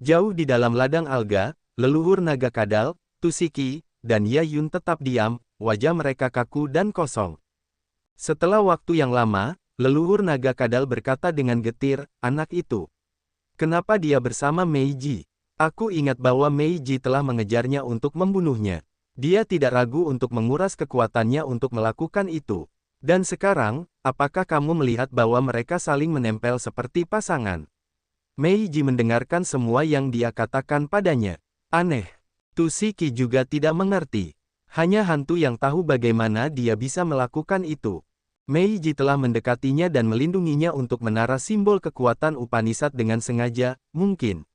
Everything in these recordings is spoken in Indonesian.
Jauh di dalam ladang alga, leluhur naga kadal, Tusiki, dan Yayun tetap diam, wajah mereka kaku dan kosong. Setelah waktu yang lama, leluhur naga kadal berkata dengan getir, anak itu. Kenapa dia bersama Meiji? Aku ingat bahwa Meiji telah mengejarnya untuk membunuhnya. Dia tidak ragu untuk menguras kekuatannya untuk melakukan itu. Dan sekarang, apakah kamu melihat bahwa mereka saling menempel seperti pasangan? Meiji mendengarkan semua yang dia katakan padanya. Aneh. Tusiki juga tidak mengerti. Hanya hantu yang tahu bagaimana dia bisa melakukan itu. Meiji telah mendekatinya dan melindunginya untuk menara simbol kekuatan Upanishad dengan sengaja, mungkin.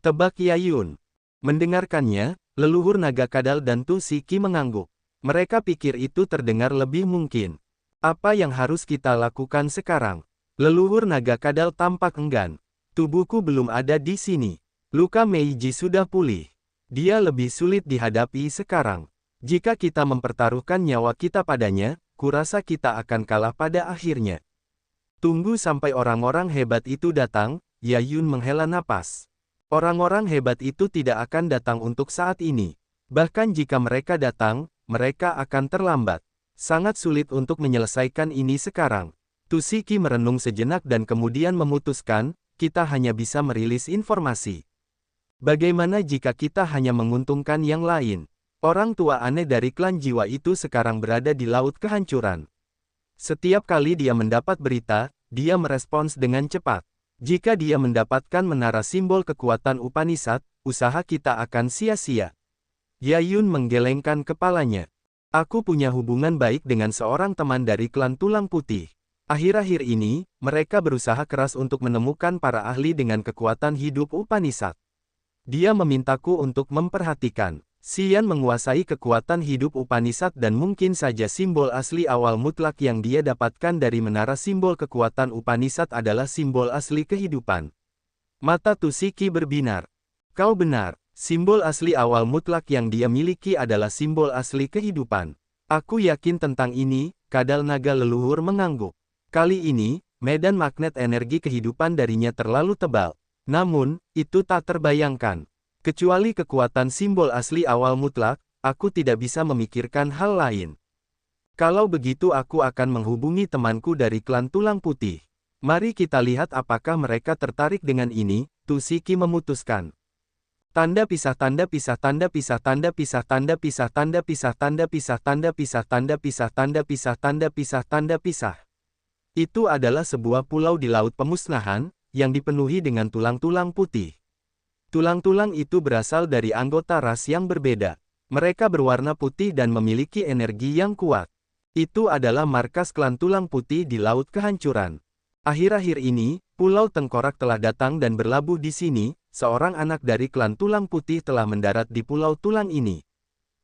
Tebak Yayun. Mendengarkannya, leluhur naga kadal dan Tusiki mengangguk. Mereka pikir itu terdengar lebih mungkin. Apa yang harus kita lakukan sekarang? Leluhur naga kadal tampak enggan. Tubuhku belum ada di sini. Luka Meiji sudah pulih. Dia lebih sulit dihadapi sekarang. Jika kita mempertaruhkan nyawa kita padanya, kurasa kita akan kalah pada akhirnya. Tunggu sampai orang-orang hebat itu datang, Yayun menghela napas. Orang-orang hebat itu tidak akan datang untuk saat ini. Bahkan jika mereka datang, mereka akan terlambat. Sangat sulit untuk menyelesaikan ini sekarang. Tusiki merenung sejenak dan kemudian memutuskan, kita hanya bisa merilis informasi. Bagaimana jika kita hanya menguntungkan yang lain? Orang tua aneh dari klan jiwa itu sekarang berada di laut kehancuran. Setiap kali dia mendapat berita, dia merespons dengan cepat. Jika dia mendapatkan menara simbol kekuatan Upanishad, usaha kita akan sia-sia. Yayun menggelengkan kepalanya. Aku punya hubungan baik dengan seorang teman dari klan Tulang Putih. Akhir-akhir ini, mereka berusaha keras untuk menemukan para ahli dengan kekuatan hidup Upanishad. Dia memintaku untuk memperhatikan. Xian menguasai kekuatan hidup Upanishad dan mungkin saja simbol asli awal mutlak yang dia dapatkan dari menara simbol kekuatan Upanishad adalah simbol asli kehidupan. Mata Tusiki berbinar. Kau benar, simbol asli awal mutlak yang dia miliki adalah simbol asli kehidupan. Aku yakin tentang ini, kadal naga leluhur mengangguk. Kali ini, medan magnet energi kehidupan darinya terlalu tebal. Namun, itu tak terbayangkan. Kecuali kekuatan simbol asli awal mutlak, aku tidak bisa memikirkan hal lain. Kalau begitu aku akan menghubungi temanku dari klan Tulang Putih. Mari kita lihat apakah mereka tertarik dengan ini, Tusiki memutuskan. Tanda pisah tanda pisah tanda pisah tanda pisah tanda pisah tanda pisah tanda pisah tanda pisah tanda pisah tanda pisah tanda pisah tanda pisah. Itu adalah sebuah pulau di laut pemusnahan, yang dipenuhi dengan tulang-tulang putih. Tulang-tulang itu berasal dari anggota ras yang berbeda. Mereka berwarna putih dan memiliki energi yang kuat. Itu adalah markas klan Tulang Putih di Laut Kehancuran. Akhir-akhir ini, Pulau Tengkorak telah datang dan berlabuh di sini, seorang anak dari klan Tulang Putih telah mendarat di Pulau Tulang ini.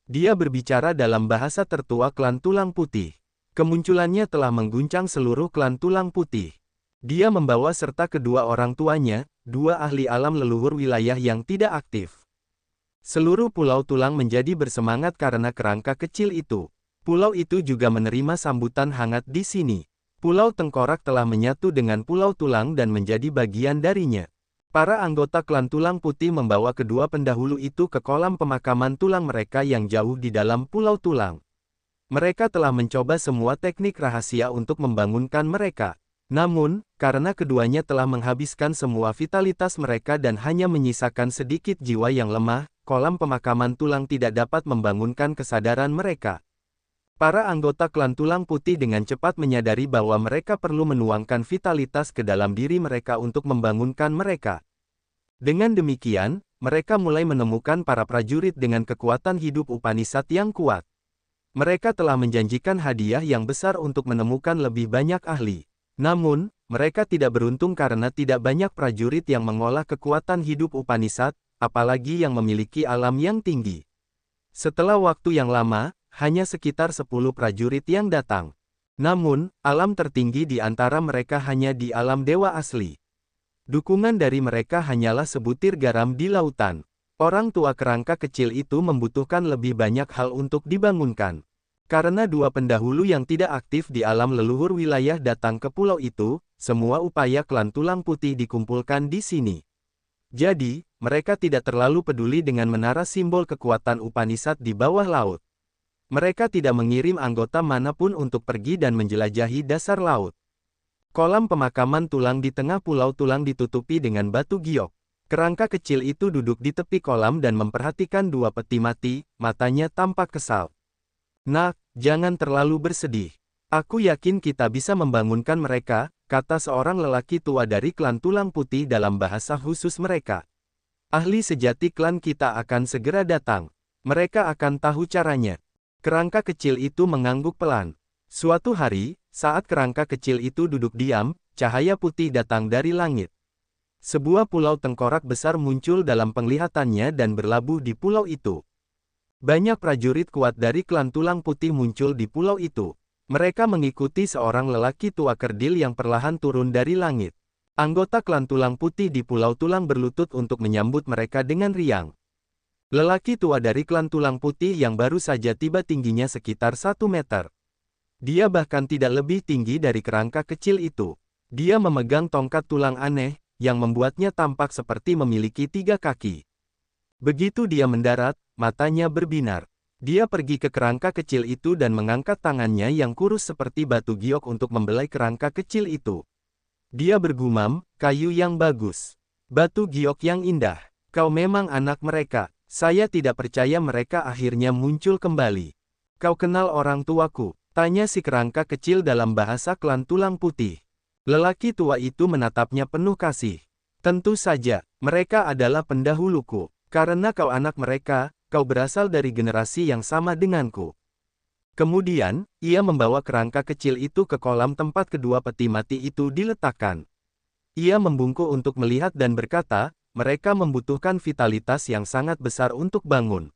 Dia berbicara dalam bahasa tertua klan Tulang Putih. Kemunculannya telah mengguncang seluruh klan Tulang Putih. Dia membawa serta kedua orang tuanya, dua ahli alam leluhur wilayah yang tidak aktif. Seluruh Pulau Tulang menjadi bersemangat karena kerangka kecil itu. Pulau itu juga menerima sambutan hangat di sini. Pulau Tengkorak telah menyatu dengan Pulau Tulang dan menjadi bagian darinya. Para anggota klan Tulang Putih membawa kedua pendahulu itu ke kolam pemakaman tulang mereka yang jauh di dalam Pulau Tulang. Mereka telah mencoba semua teknik rahasia untuk membangunkan mereka. Namun, karena keduanya telah menghabiskan semua vitalitas mereka dan hanya menyisakan sedikit jiwa yang lemah, kolam pemakaman tulang tidak dapat membangunkan kesadaran mereka. Para anggota klan Tulang Putih dengan cepat menyadari bahwa mereka perlu menuangkan vitalitas ke dalam diri mereka untuk membangunkan mereka. Dengan demikian, mereka mulai menemukan para prajurit dengan kekuatan hidup Upanishad yang kuat. Mereka telah menjanjikan hadiah yang besar untuk menemukan lebih banyak ahli. Namun, mereka tidak beruntung karena tidak banyak prajurit yang mengolah kekuatan hidup Upanishad, apalagi yang memiliki alam yang tinggi. Setelah waktu yang lama, hanya sekitar 10 prajurit yang datang. Namun, alam tertinggi di antara mereka hanya di alam dewa asli. Dukungan dari mereka hanyalah sebutir garam di lautan. Orang tua kerangka kecil itu membutuhkan lebih banyak hal untuk dibangunkan. Karena dua pendahulu yang tidak aktif di alam leluhur wilayah datang ke pulau itu, semua upaya klan Tulang Putih dikumpulkan di sini. Jadi, mereka tidak terlalu peduli dengan menara simbol kekuatan Upanishad di bawah laut. Mereka tidak mengirim anggota manapun untuk pergi dan menjelajahi dasar laut. Kolam pemakaman tulang di tengah pulau tulang ditutupi dengan batu giok. Kerangka kecil itu duduk di tepi kolam dan memperhatikan dua peti mati, matanya tampak kesal. "Nak, jangan terlalu bersedih. Aku yakin kita bisa membangunkan mereka," kata seorang lelaki tua dari klan tulang putih dalam bahasa khusus mereka. "Ahli sejati klan kita akan segera datang. Mereka akan tahu caranya." Kerangka kecil itu mengangguk pelan. Suatu hari, saat kerangka kecil itu duduk diam, cahaya putih datang dari langit. Sebuah pulau tengkorak besar muncul dalam penglihatannya dan berlabuh di pulau itu. Banyak prajurit kuat dari klan tulang putih muncul di pulau itu. Mereka mengikuti seorang lelaki tua kerdil yang perlahan turun dari langit. Anggota klan tulang putih di pulau tulang berlutut untuk menyambut mereka dengan riang. Lelaki tua dari klan tulang putih yang baru saja tiba tingginya sekitar 1 meter. Dia bahkan tidak lebih tinggi dari kerangka kecil itu. Dia memegang tongkat tulang aneh, yang membuatnya tampak seperti memiliki 3 kaki. Begitu dia mendarat, matanya berbinar. Dia pergi ke kerangka kecil itu dan mengangkat tangannya yang kurus seperti batu giok untuk membelai kerangka kecil itu. Dia bergumam, "Kayu yang bagus. Batu giok yang indah. Kau memang anak mereka. Saya tidak percaya mereka akhirnya muncul kembali. Kau kenal orang tuaku?" tanya si kerangka kecil dalam bahasa klan tulang putih. Lelaki tua itu menatapnya penuh kasih. "Tentu saja, mereka adalah pendahuluku. Karena kau anak mereka, kau berasal dari generasi yang sama denganku." Kemudian, ia membawa kerangka kecil itu ke kolam tempat kedua peti mati itu diletakkan. Ia membungkuk untuk melihat dan berkata, "Mereka membutuhkan vitalitas yang sangat besar untuk bangun.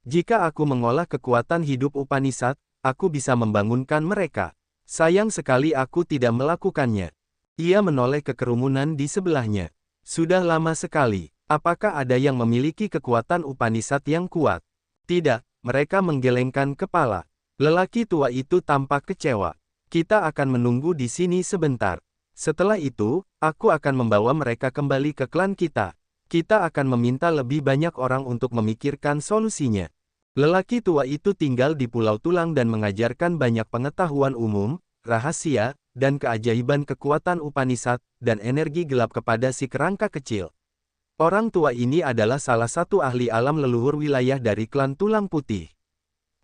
Jika aku mengolah kekuatan hidup Upanishad, aku bisa membangunkan mereka. Sayang sekali aku tidak melakukannya." Ia menoleh ke kerumunan di sebelahnya. "Sudah lama sekali. Apakah ada yang memiliki kekuatan Upanishad yang kuat?" "Tidak," mereka menggelengkan kepala. Lelaki tua itu tampak kecewa. "Kita akan menunggu di sini sebentar. Setelah itu, aku akan membawa mereka kembali ke klan kita. Kita akan meminta lebih banyak orang untuk memikirkan solusinya." Lelaki tua itu tinggal di Pulau Tulang dan mengajarkan banyak pengetahuan umum, rahasia, dan keajaiban kekuatan Upanishad, dan energi gelap kepada si kerangka kecil. Orang tua ini adalah salah satu ahli alam leluhur wilayah dari klan tulang putih.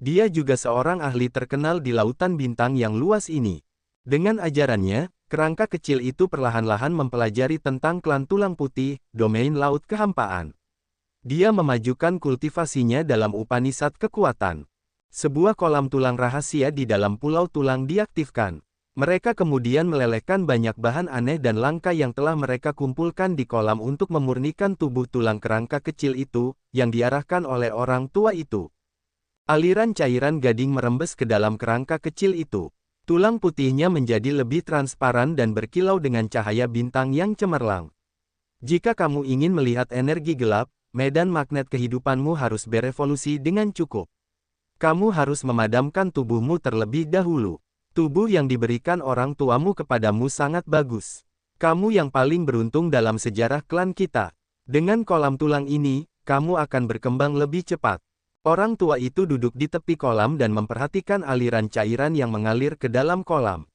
Dia juga seorang ahli terkenal di lautan bintang yang luas ini. Dengan ajarannya, kerangka kecil itu perlahan-lahan mempelajari tentang klan tulang putih, domain laut kehampaan. Dia memajukan kultivasinya dalam Upanishad kekuatan. Sebuah kolam tulang rahasia di dalam pulau tulang diaktifkan. Mereka kemudian melelehkan banyak bahan aneh dan langka yang telah mereka kumpulkan di kolam untuk memurnikan tubuh tulang kerangka kecil itu, yang diarahkan oleh orang tua itu. Aliran cairan gading merembes ke dalam kerangka kecil itu. Tulang putihnya menjadi lebih transparan dan berkilau dengan cahaya bintang yang cemerlang. Jika kamu ingin melihat energi gelap, medan magnet kehidupanmu harus berevolusi dengan cukup. Kamu harus memadamkan tubuhmu terlebih dahulu. Tubuh yang diberikan orang tuamu kepadamu sangat bagus. Kamu yang paling beruntung dalam sejarah klan kita. Dengan kolam tulang ini, kamu akan berkembang lebih cepat. Orang tua itu duduk di tepi kolam dan memperhatikan aliran cairan yang mengalir ke dalam kolam.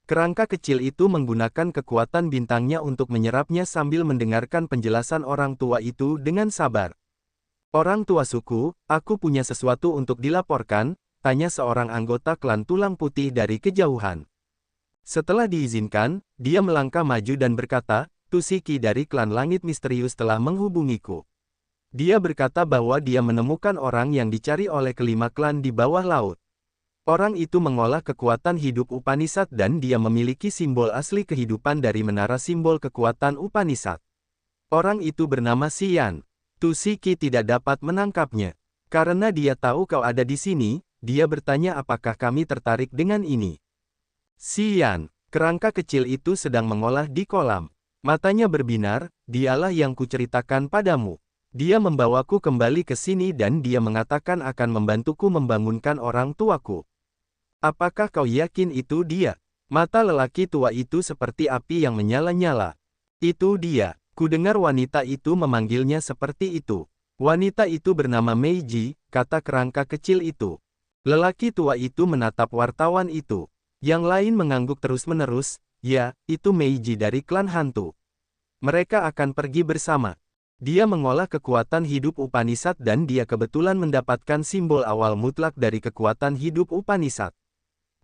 Kerangka kecil itu menggunakan kekuatan bintangnya untuk menyerapnya sambil mendengarkan penjelasan orang tua itu dengan sabar. "Orang tua suku, aku punya sesuatu untuk dilaporkan," tanya seorang anggota klan tulang putih dari kejauhan. Setelah diizinkan, dia melangkah maju dan berkata, "Tusiki dari klan langit misterius telah menghubungiku. Dia berkata bahwa dia menemukan orang yang dicari oleh kelima klan di bawah laut. Orang itu mengolah kekuatan hidup Upanishad dan dia memiliki simbol asli kehidupan dari menara simbol kekuatan Upanishad. Orang itu bernama Xian. Tusiki tidak dapat menangkapnya. Karena dia tahu kau ada di sini, dia bertanya apakah kami tertarik dengan ini." "Xian, kerangka kecil itu sedang mengolah di kolam. Matanya berbinar, dialah yang kuceritakan padamu. Dia membawaku kembali ke sini dan dia mengatakan akan membantuku membangunkan orang tuaku." "Apakah kau yakin itu dia?" Mata lelaki tua itu seperti api yang menyala-nyala. "Itu dia. Kudengar wanita itu memanggilnya seperti itu. Wanita itu bernama Meiji, kata kerangka kecil itu. Lelaki tua itu menatap wartawan itu. Yang lain mengangguk terus-menerus, ya, itu Meiji dari klan hantu. Mereka akan pergi bersama. Dia mengolah kekuatan hidup Upanishad dan dia kebetulan mendapatkan simbol awal mutlak dari kekuatan hidup Upanishad.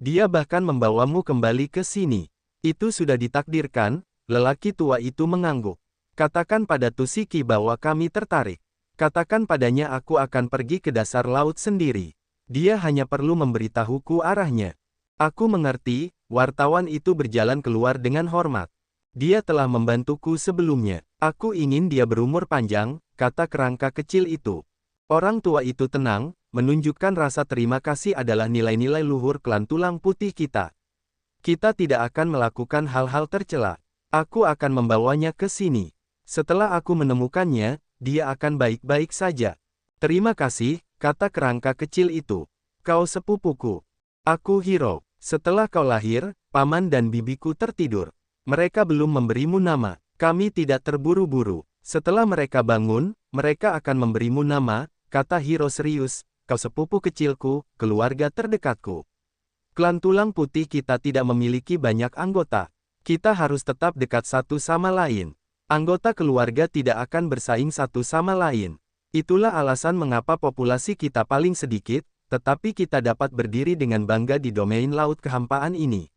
Dia bahkan membawamu kembali ke sini. Itu sudah ditakdirkan, lelaki tua itu mengangguk. Katakan pada Tusiki bahwa kami tertarik. Katakan padanya aku akan pergi ke dasar laut sendiri. Dia hanya perlu memberitahuku arahnya. Aku mengerti, wartawan itu berjalan keluar dengan hormat. Dia telah membantuku sebelumnya. Aku ingin dia berumur panjang, kata kerangka kecil itu. Orang tua itu tenang, menunjukkan rasa terima kasih adalah nilai-nilai luhur klan tulang putih kita. Kita tidak akan melakukan hal-hal tercela. Aku akan membawanya ke sini. Setelah aku menemukannya, dia akan baik-baik saja. Terima kasih, kata kerangka kecil itu. Kau sepupuku. Aku Hiro. Setelah kau lahir, paman dan bibiku tertidur. Mereka belum memberimu nama. Kami tidak terburu-buru. Setelah mereka bangun, mereka akan memberimu nama, kata Hiro serius. Kau sepupu kecilku, keluarga terdekatku. Klan tulang putih kita tidak memiliki banyak anggota. Kita harus tetap dekat satu sama lain. Anggota keluarga tidak akan bersaing satu sama lain. Itulah alasan mengapa populasi kita paling sedikit, tetapi kita dapat berdiri dengan bangga di domain laut kehampaan ini.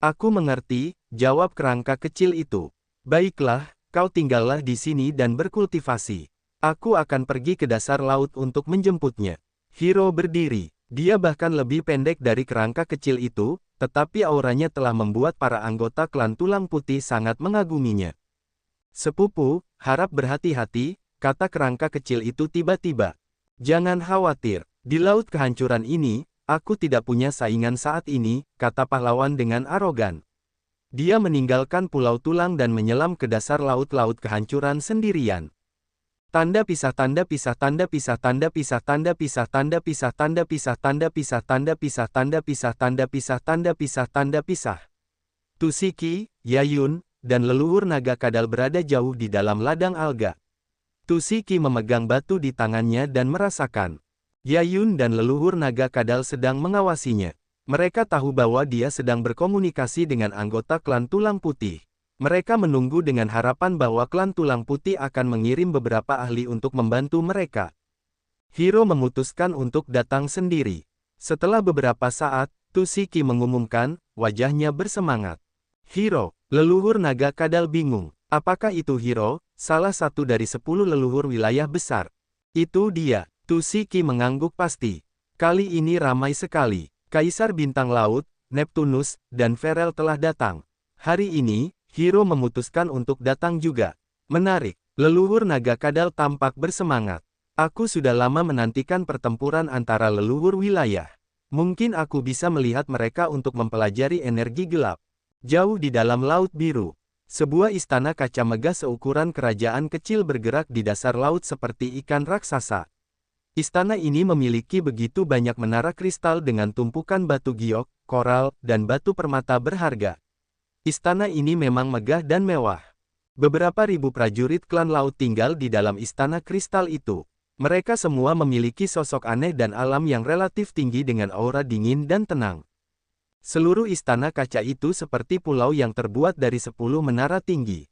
Aku mengerti, jawab kerangka kecil itu. Baiklah, kau tinggallah di sini dan berkultivasi. Aku akan pergi ke dasar laut untuk menjemputnya. Hiro berdiri. Dia bahkan lebih pendek dari kerangka kecil itu, tetapi auranya telah membuat para anggota klan tulang putih sangat mengaguminya. Sepupu, harap berhati-hati, kata kerangka kecil itu tiba-tiba. Jangan khawatir, di laut kehancuran ini, aku tidak punya saingan saat ini, kata pahlawan dengan arogan. Dia meninggalkan pulau tulang dan menyelam ke dasar laut-laut kehancuran sendirian. Tanda pisah tanda pisah tanda pisah tanda pisah tanda pisah tanda pisah tanda pisah tanda pisah tanda pisah tanda pisah tanda pisah tanda pisah tanda pisah. Tusiki, Yayun, dan leluhur naga kadal berada jauh di dalam ladang alga. Tusiki memegang batu di tangannya dan merasakan. Yayun dan leluhur naga kadal sedang mengawasinya. Mereka tahu bahwa dia sedang berkomunikasi dengan anggota klan tulang putih. Mereka menunggu dengan harapan bahwa klan tulang putih akan mengirim beberapa ahli untuk membantu mereka. Hiro memutuskan untuk datang sendiri. Setelah beberapa saat, Tusiki mengumumkan, wajahnya bersemangat. Hiro, leluhur naga kadal bingung. Apakah itu Hiro, salah satu dari 10 leluhur wilayah besar? Itu dia. Tusiki mengangguk pasti. Kali ini ramai sekali. Kaisar Bintang Laut, Neptunus, dan Ferel telah datang. Hari ini, Hiro memutuskan untuk datang juga. Menarik, leluhur naga kadal tampak bersemangat. Aku sudah lama menantikan pertempuran antara leluhur wilayah. Mungkin aku bisa melihat mereka untuk mempelajari energi gelap. Jauh di dalam Laut Biru. Sebuah istana kaca megah seukuran kerajaan kecil bergerak di dasar laut seperti ikan raksasa. Istana ini memiliki begitu banyak menara kristal dengan tumpukan batu giok, koral, dan batu permata berharga. Istana ini memang megah dan mewah. Beberapa ribu prajurit klan laut tinggal di dalam istana kristal itu. Mereka semua memiliki sosok aneh dan alam yang relatif tinggi dengan aura dingin dan tenang. Seluruh istana kaca itu seperti pulau yang terbuat dari 10 menara tinggi.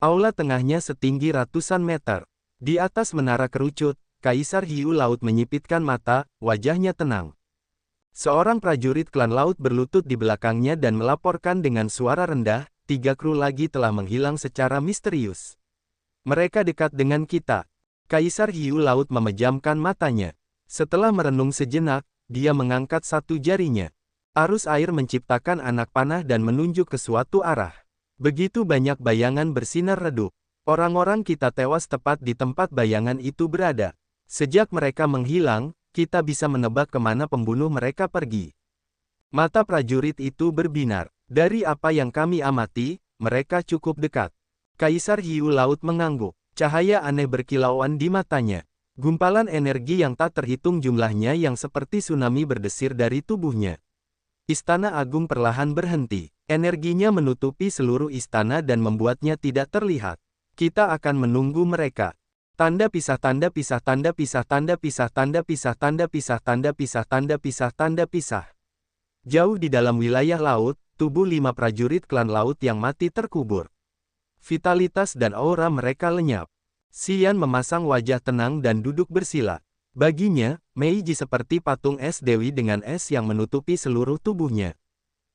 Aula tengahnya setinggi ratusan meter. Di atas menara kerucut, Kaisar Hiu Laut menyipitkan mata, wajahnya tenang. Seorang prajurit klan laut berlutut di belakangnya dan melaporkan dengan suara rendah, 3 kru lagi telah menghilang secara misterius. Mereka dekat dengan kita. Kaisar Hiu Laut memejamkan matanya. Setelah merenung sejenak, dia mengangkat satu jarinya. Arus air menciptakan anak panah dan menunjuk ke suatu arah. Begitu banyak bayangan bersinar redup. Orang-orang kita tewas tepat di tempat bayangan itu berada. Sejak mereka menghilang, kita bisa menebak kemana pembunuh mereka pergi. Mata prajurit itu berbinar. Dari apa yang kami amati, mereka cukup dekat. Kaisar Hiu Laut mengangguk. Cahaya aneh berkilauan di matanya. Gumpalan energi yang tak terhitung jumlahnya yang seperti tsunami berdesir dari tubuhnya. Istana Agung perlahan berhenti. Energinya menutupi seluruh istana dan membuatnya tidak terlihat. Kita akan menunggu mereka. Tanda pisah tanda pisah tanda pisah tanda pisah tanda pisah tanda pisah tanda pisah tanda pisah tanda pisah. Jauh di dalam wilayah laut, tubuh 5 prajurit klan laut yang mati terkubur. Vitalitas dan aura mereka lenyap. Xian memasang wajah tenang dan duduk bersila. Baginya, Meiji seperti patung es dewi dengan es yang menutupi seluruh tubuhnya.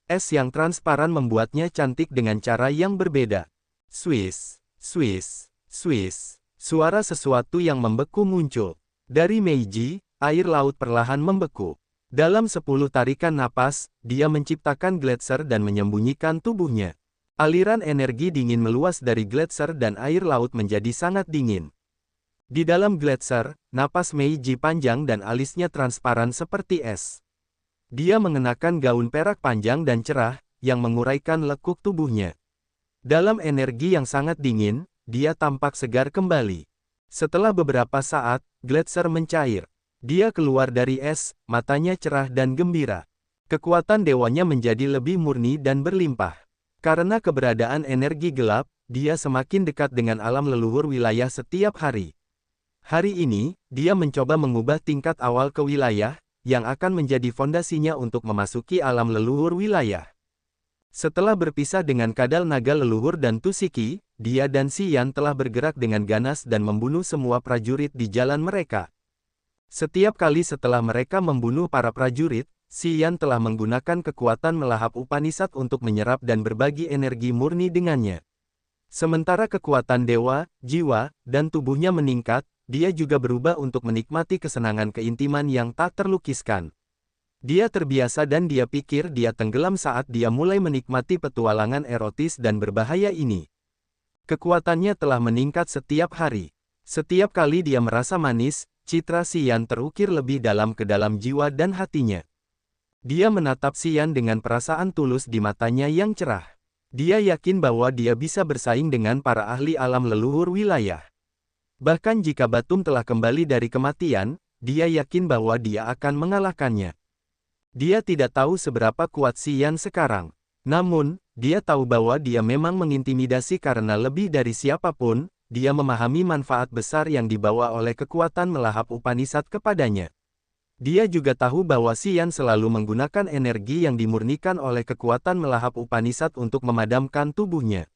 Es yang transparan membuatnya cantik dengan cara yang berbeda. Swish, swish, swish. Suara sesuatu yang membeku muncul. Dari Meiji, air laut perlahan membeku. Dalam 10 tarikan napas, dia menciptakan gletser dan menyembunyikan tubuhnya. Aliran energi dingin meluas dari gletser dan air laut menjadi sangat dingin. Di dalam gletser, napas Meiji panjang dan alisnya transparan seperti es. Dia mengenakan gaun perak panjang dan cerah, yang menguraikan lekuk tubuhnya. Dalam energi yang sangat dingin, dia tampak segar kembali. Setelah beberapa saat, gletser mencair. Dia keluar dari es, matanya cerah dan gembira. Kekuatan dewanya menjadi lebih murni dan berlimpah. Karena keberadaan energi gelap, dia semakin dekat dengan alam leluhur wilayah setiap hari. Hari ini, dia mencoba mengubah tingkat awal ke wilayah, yang akan menjadi fondasinya untuk memasuki alam leluhur wilayah. Setelah berpisah dengan kadal naga leluhur dan Tusiki, dia dan Xian telah bergerak dengan ganas dan membunuh semua prajurit di jalan mereka. Setiap kali setelah mereka membunuh para prajurit, Xian telah menggunakan kekuatan melahap Upanishad untuk menyerap dan berbagi energi murni dengannya. Sementara kekuatan dewa, jiwa, dan tubuhnya meningkat, dia juga berubah untuk menikmati kesenangan keintiman yang tak terlukiskan. Dia terbiasa dan dia pikir dia tenggelam saat dia mulai menikmati petualangan erotis dan berbahaya ini. Kekuatannya telah meningkat setiap hari. Setiap kali dia merasa manis, citra Xian terukir lebih dalam ke dalam jiwa dan hatinya. Dia menatap Xian dengan perasaan tulus di matanya yang cerah. Dia yakin bahwa dia bisa bersaing dengan para ahli alam leluhur wilayah. Bahkan jika Batum telah kembali dari kematian, dia yakin bahwa dia akan mengalahkannya. Dia tidak tahu seberapa kuat Xian sekarang. Namun, dia tahu bahwa dia memang mengintimidasi karena lebih dari siapapun, dia memahami manfaat besar yang dibawa oleh kekuatan melahap Upanishad kepadanya. Dia juga tahu bahwa Xian selalu menggunakan energi yang dimurnikan oleh kekuatan melahap Upanishad untuk memadamkan tubuhnya.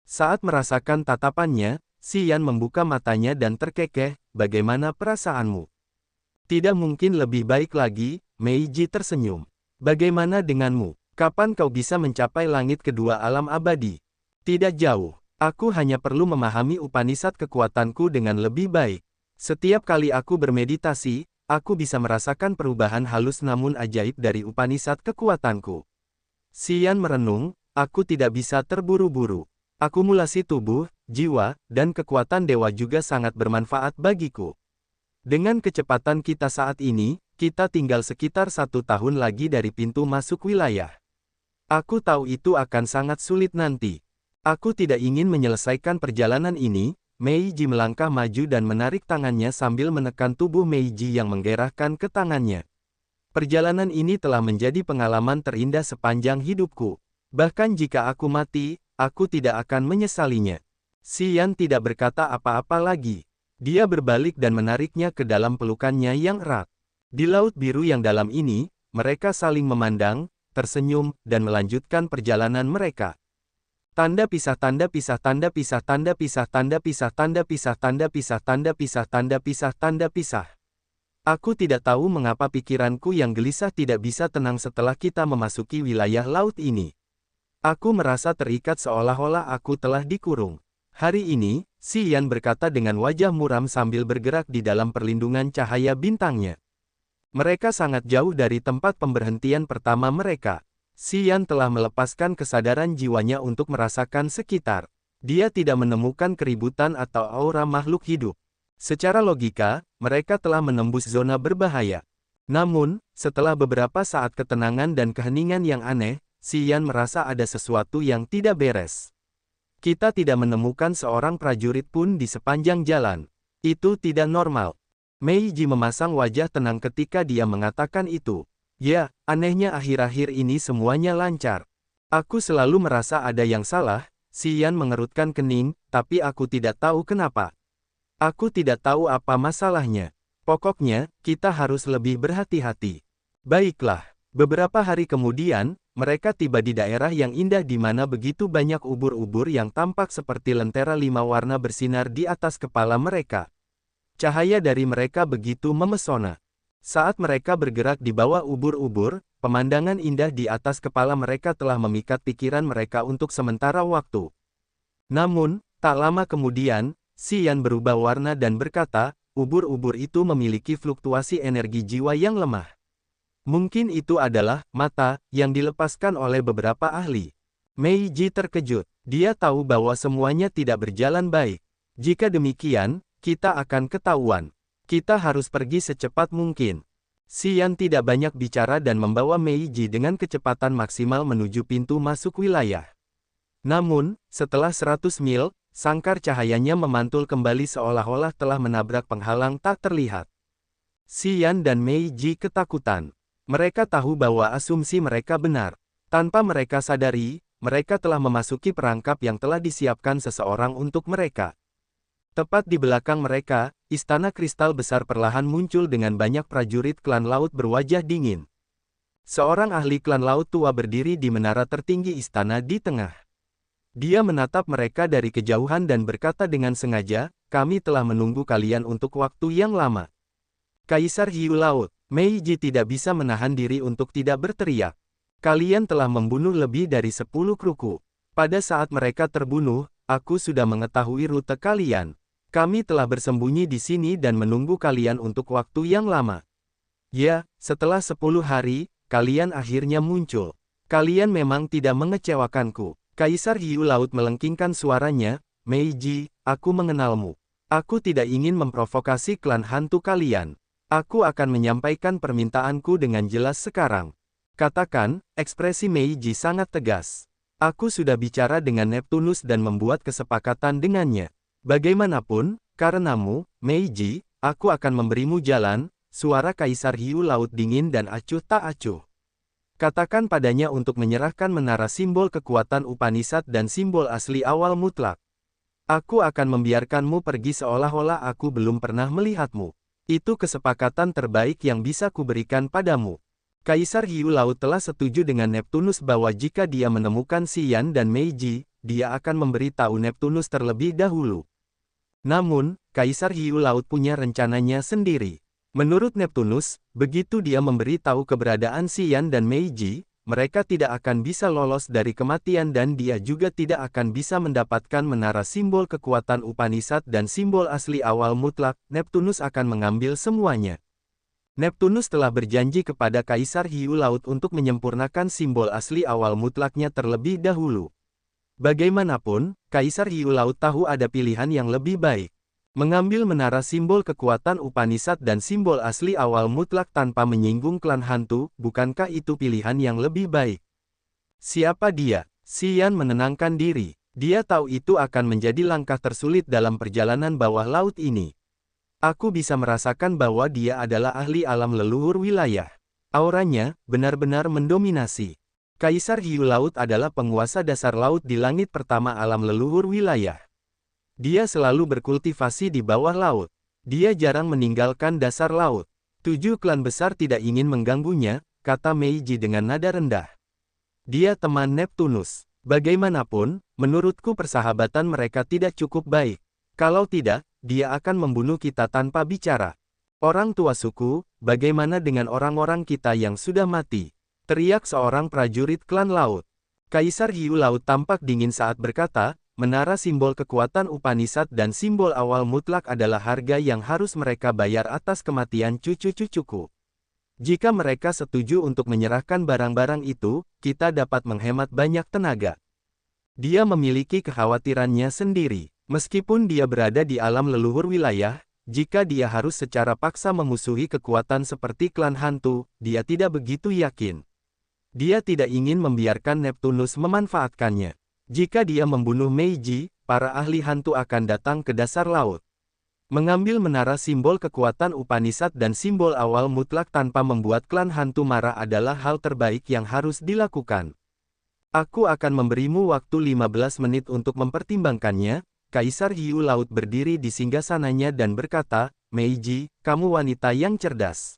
Saat merasakan tatapannya, Xian membuka matanya dan terkekeh, "Bagaimana perasaanmu?" "Tidak mungkin lebih baik lagi," Meiji tersenyum. "Bagaimana denganmu? Kapan kau bisa mencapai langit kedua alam abadi?" "Tidak jauh. Aku hanya perlu memahami Upanishad kekuatanku dengan lebih baik. Setiap kali aku bermeditasi, aku bisa merasakan perubahan halus namun ajaib dari Upanishad kekuatanku." Xian merenung, "Aku tidak bisa terburu-buru. Akumulasi tubuh, jiwa, dan kekuatan dewa juga sangat bermanfaat bagiku. Dengan kecepatan kita saat ini, kita tinggal sekitar 1 tahun lagi dari pintu masuk wilayah. Aku tahu itu akan sangat sulit nanti. Aku tidak ingin menyelesaikan perjalanan ini." Meiji melangkah maju dan menarik tangannya sambil menekan tubuh Meiji yang menggerahkan ke tangannya. "Perjalanan ini telah menjadi pengalaman terindah sepanjang hidupku. Bahkan jika aku mati, aku tidak akan menyesalinya." Xian tidak berkata apa-apa lagi. Dia berbalik dan menariknya ke dalam pelukannya yang erat. Di laut biru yang dalam ini, mereka saling memandang, tersenyum, dan melanjutkan perjalanan mereka. Tanda pisah tanda pisah tanda pisah tanda pisah tanda pisah tanda pisah tanda pisah tanda pisah tanda pisah tanda pisah. Aku tidak tahu mengapa pikiranku yang gelisah tidak bisa tenang setelah kita memasuki wilayah laut ini. Aku merasa terikat seolah-olah aku telah dikurung. Hari ini, Xian berkata dengan wajah muram sambil bergerak di dalam perlindungan cahaya bintangnya. Mereka sangat jauh dari tempat pemberhentian pertama mereka. Xian telah melepaskan kesadaran jiwanya untuk merasakan sekitar. Dia tidak menemukan keributan atau aura makhluk hidup. Secara logika, mereka telah menembus zona berbahaya. Namun, setelah beberapa saat ketenangan dan keheningan yang aneh, Xian merasa ada sesuatu yang tidak beres. Kita tidak menemukan seorang prajurit pun di sepanjang jalan. Itu tidak normal. Meiji memasang wajah tenang ketika dia mengatakan itu. Ya, anehnya akhir-akhir ini semuanya lancar. Aku selalu merasa ada yang salah, Xian mengerutkan kening, tapi aku tidak tahu kenapa. Aku tidak tahu apa masalahnya. Pokoknya, kita harus lebih berhati-hati. Baiklah. Beberapa hari kemudian, mereka tiba di daerah yang indah di mana begitu banyak ubur-ubur yang tampak seperti lentera 5 warna bersinar di atas kepala mereka. Cahaya dari mereka begitu memesona. Saat mereka bergerak di bawah ubur-ubur, pemandangan indah di atas kepala mereka telah memikat pikiran mereka untuk sementara waktu. Namun, tak lama kemudian, Xian berubah warna dan berkata, ubur-ubur itu memiliki fluktuasi energi jiwa yang lemah. Mungkin itu adalah mata yang dilepaskan oleh beberapa ahli. Meiji terkejut. Dia tahu bahwa semuanya tidak berjalan baik. Jika demikian, kita akan ketahuan. Kita harus pergi secepat mungkin. Xian tidak banyak bicara dan membawa Meiji dengan kecepatan maksimal menuju pintu masuk wilayah. Namun, setelah 100 mil, sangkar cahayanya memantul kembali seolah-olah telah menabrak penghalang tak terlihat. Xian dan Meiji ketakutan. Mereka tahu bahwa asumsi mereka benar. Tanpa mereka sadari, mereka telah memasuki perangkap yang telah disiapkan seseorang untuk mereka. Tepat di belakang mereka, istana kristal besar perlahan muncul dengan banyak prajurit klan laut berwajah dingin. Seorang ahli klan laut tua berdiri di menara tertinggi istana di tengah. Dia menatap mereka dari kejauhan dan berkata dengan sengaja, "Kami telah menunggu kalian untuk waktu yang lama." Kaisar Hiu Laut, Meiji tidak bisa menahan diri untuk tidak berteriak. Kalian telah membunuh lebih dari 10 kruku. Pada saat mereka terbunuh, aku sudah mengetahui rute kalian. Kami telah bersembunyi di sini dan menunggu kalian untuk waktu yang lama. Ya, setelah 10 hari, kalian akhirnya muncul. Kalian memang tidak mengecewakanku. Kaisar Hiu Laut melengkingkan suaranya, Meiji, aku mengenalmu. Aku tidak ingin memprovokasi klan hantu kalian. Aku akan menyampaikan permintaanku dengan jelas sekarang. Katakan, ekspresi Meiji sangat tegas. Aku sudah bicara dengan Neptunus dan membuat kesepakatan dengannya. Bagaimanapun, karenamu, Meiji, aku akan memberimu jalan. Suara Kaisar Hiu Laut dingin dan acuh tak acuh. Katakan padanya untuk menyerahkan menara simbol kekuatan Upanishad dan simbol asli awal mutlak. Aku akan membiarkanmu pergi seolah-olah aku belum pernah melihatmu. Itu kesepakatan terbaik yang bisa kuberikan padamu. Kaisar Hiu Laut telah setuju dengan Neptunus bahwa jika dia menemukan Xian dan Meiji, dia akan memberitahu Neptunus terlebih dahulu. Namun, Kaisar Hiu Laut punya rencananya sendiri. Menurut Neptunus, begitu dia memberitahu keberadaan Xian dan Meiji, mereka tidak akan bisa lolos dari kematian dan dia juga tidak akan bisa mendapatkan menara simbol kekuatan Upanishad dan simbol asli awal mutlak. Neptunus akan mengambil semuanya. Neptunus telah berjanji kepada Kaisar Hiu Laut untuk menyempurnakan simbol asli awal mutlaknya terlebih dahulu. Bagaimanapun, Kaisar Hiu Laut tahu ada pilihan yang lebih baik. Mengambil menara simbol kekuatan Upanishad dan simbol asli awal mutlak tanpa menyinggung klan hantu, bukankah itu pilihan yang lebih baik? Siapa dia? Xian menenangkan diri. Dia tahu itu akan menjadi langkah tersulit dalam perjalanan bawah laut ini. Aku bisa merasakan bahwa dia adalah ahli alam leluhur wilayah. Auranya benar-benar mendominasi. Kaisar Hiu Laut adalah penguasa dasar laut di langit pertama alam leluhur wilayah. Dia selalu berkultivasi di bawah laut. Dia jarang meninggalkan dasar laut. 7 klan besar tidak ingin mengganggunya, kata Meiji dengan nada rendah. Dia teman Neptunus. Bagaimanapun, menurutku persahabatan mereka tidak cukup baik. Kalau tidak, dia akan membunuh kita tanpa bicara. Orang tua suku, bagaimana dengan orang-orang kita yang sudah mati? Teriak seorang prajurit klan laut. Kaisar Hiu Laut tampak dingin saat berkata, menara simbol kekuatan Upanishad dan simbol awal mutlak adalah harga yang harus mereka bayar atas kematian cucu-cucuku. Jika mereka setuju untuk menyerahkan barang-barang itu, kita dapat menghemat banyak tenaga. Dia memiliki kekhawatirannya sendiri. Meskipun dia berada di alam leluhur wilayah, jika dia harus secara paksa memusuhi kekuatan seperti klan hantu, dia tidak begitu yakin. Dia tidak ingin membiarkan Neptunus memanfaatkannya. Jika dia membunuh Meiji, para ahli hantu akan datang ke dasar laut. Mengambil menara simbol kekuatan Upanishad dan simbol awal mutlak tanpa membuat klan hantu marah adalah hal terbaik yang harus dilakukan. Aku akan memberimu waktu 15 menit untuk mempertimbangkannya. Kaisar Hiu Laut berdiri di singgasananya dan berkata, Meiji, kamu wanita yang cerdas.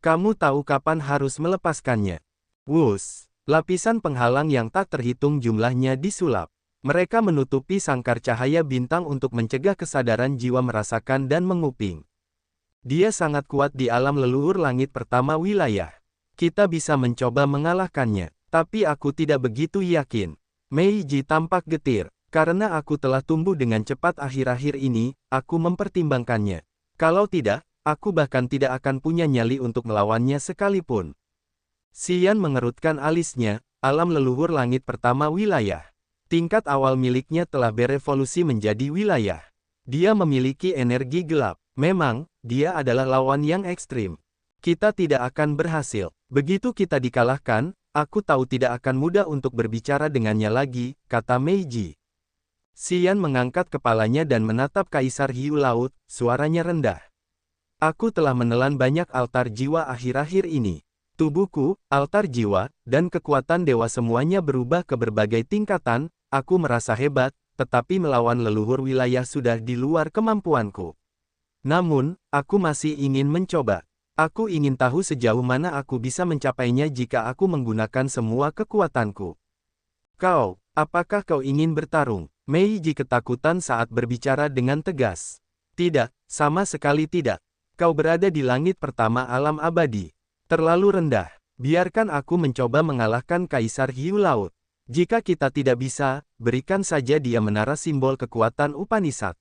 Kamu tahu kapan harus melepaskannya. Wus, lapisan penghalang yang tak terhitung jumlahnya disulap. Mereka menutupi sangkar cahaya bintang untuk mencegah kesadaran jiwa merasakan dan menguping. Dia sangat kuat di alam leluhur langit pertama wilayah. Kita bisa mencoba mengalahkannya, tapi aku tidak begitu yakin. Meiji tampak getir. Karena aku telah tumbuh dengan cepat akhir-akhir ini, aku mempertimbangkannya. Kalau tidak, aku bahkan tidak akan punya nyali untuk melawannya sekalipun. Xian mengerutkan alisnya, alam leluhur langit pertama wilayah. Tingkat awal miliknya telah berevolusi menjadi wilayah. Dia memiliki energi gelap. Memang, dia adalah lawan yang ekstrim. Kita tidak akan berhasil. Begitu kita dikalahkan, aku tahu tidak akan mudah untuk berbicara dengannya lagi, kata Meiji. Xian mengangkat kepalanya dan menatap Kaisar Hiu Laut, suaranya rendah. Aku telah menelan banyak altar jiwa akhir-akhir ini. Tubuhku, altar jiwa, dan kekuatan dewa semuanya berubah ke berbagai tingkatan. Aku merasa hebat, tetapi melawan leluhur wilayah sudah di luar kemampuanku. Namun, aku masih ingin mencoba. Aku ingin tahu sejauh mana aku bisa mencapainya jika aku menggunakan semua kekuatanku. Kau, apakah kau ingin bertarung? Meiji ketakutan saat berbicara dengan tegas. Tidak, sama sekali tidak. Kau berada di langit pertama alam abadi. Terlalu rendah. Biarkan aku mencoba mengalahkan Kaisar Hiu Laut. Jika kita tidak bisa, berikan saja dia menara simbol kekuatan Upanishad.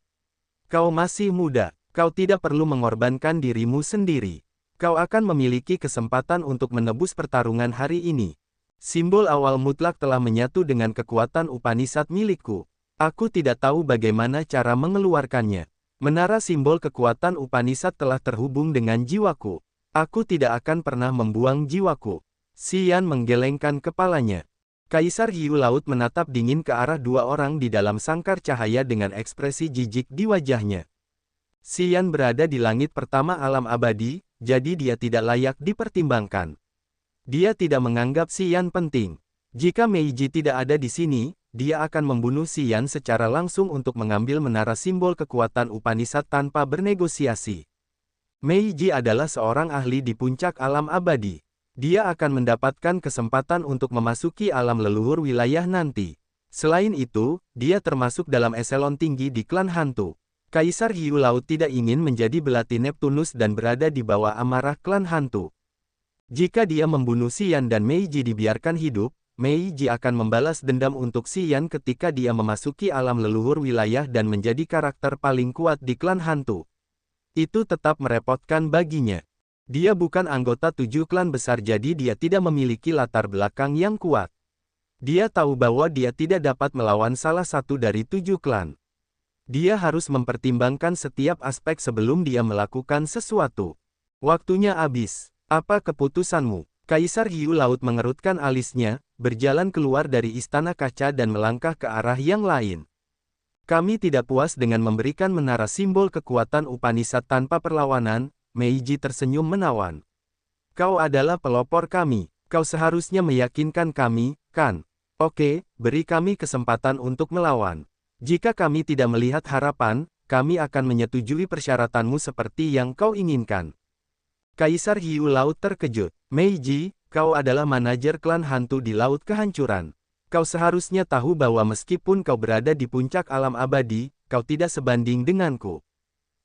Kau masih muda. Kau tidak perlu mengorbankan dirimu sendiri. Kau akan memiliki kesempatan untuk menebus pertarungan hari ini. Simbol awal mutlak telah menyatu dengan kekuatan Upanishad milikku. Aku tidak tahu bagaimana cara mengeluarkannya. Menara simbol kekuatan Upanishad telah terhubung dengan jiwaku. Aku tidak akan pernah membuang jiwaku. Xian menggelengkan kepalanya. Kaisar Hiu Laut menatap dingin ke arah dua orang di dalam sangkar cahaya dengan ekspresi jijik di wajahnya. Xian berada di langit pertama alam abadi, jadi dia tidak layak dipertimbangkan. Dia tidak menganggap Xian penting. Jika Meiji tidak ada di sini, dia akan membunuh Xian secara langsung untuk mengambil menara simbol kekuatan Upanishad tanpa bernegosiasi. Meiji adalah seorang ahli di puncak alam abadi. Dia akan mendapatkan kesempatan untuk memasuki alam leluhur wilayah nanti. Selain itu, dia termasuk dalam eselon tinggi di klan hantu. Kaisar Hiu Laut tidak ingin menjadi belati Neptunus dan berada di bawah amarah klan hantu. Jika dia membunuh Xian dan Meiji dibiarkan hidup, Meiji akan membalas dendam untuk Xian ketika dia memasuki alam leluhur wilayah dan menjadi karakter paling kuat di klan hantu. Itu tetap merepotkan baginya. Dia bukan anggota 7 klan besar jadi dia tidak memiliki latar belakang yang kuat. Dia tahu bahwa dia tidak dapat melawan salah satu dari 7 klan. Dia harus mempertimbangkan setiap aspek sebelum dia melakukan sesuatu. Waktunya habis. Apa keputusanmu? Kaisar Hiu Laut mengerutkan alisnya, berjalan keluar dari istana kaca dan melangkah ke arah yang lain. Kami tidak puas dengan memberikan menara simbol kekuatan Upanishad tanpa perlawanan, Meiji tersenyum menawan. Kau adalah pelopor kami, kau seharusnya meyakinkan kami, kan? Oke, beri kami kesempatan untuk melawan. Jika kami tidak melihat harapan, kami akan menyetujui persyaratanmu seperti yang kau inginkan. Kaisar Hiu Laut terkejut. Meiji, kau adalah manajer klan hantu di Laut Kehancuran. Kau seharusnya tahu bahwa meskipun kau berada di puncak alam abadi, kau tidak sebanding denganku.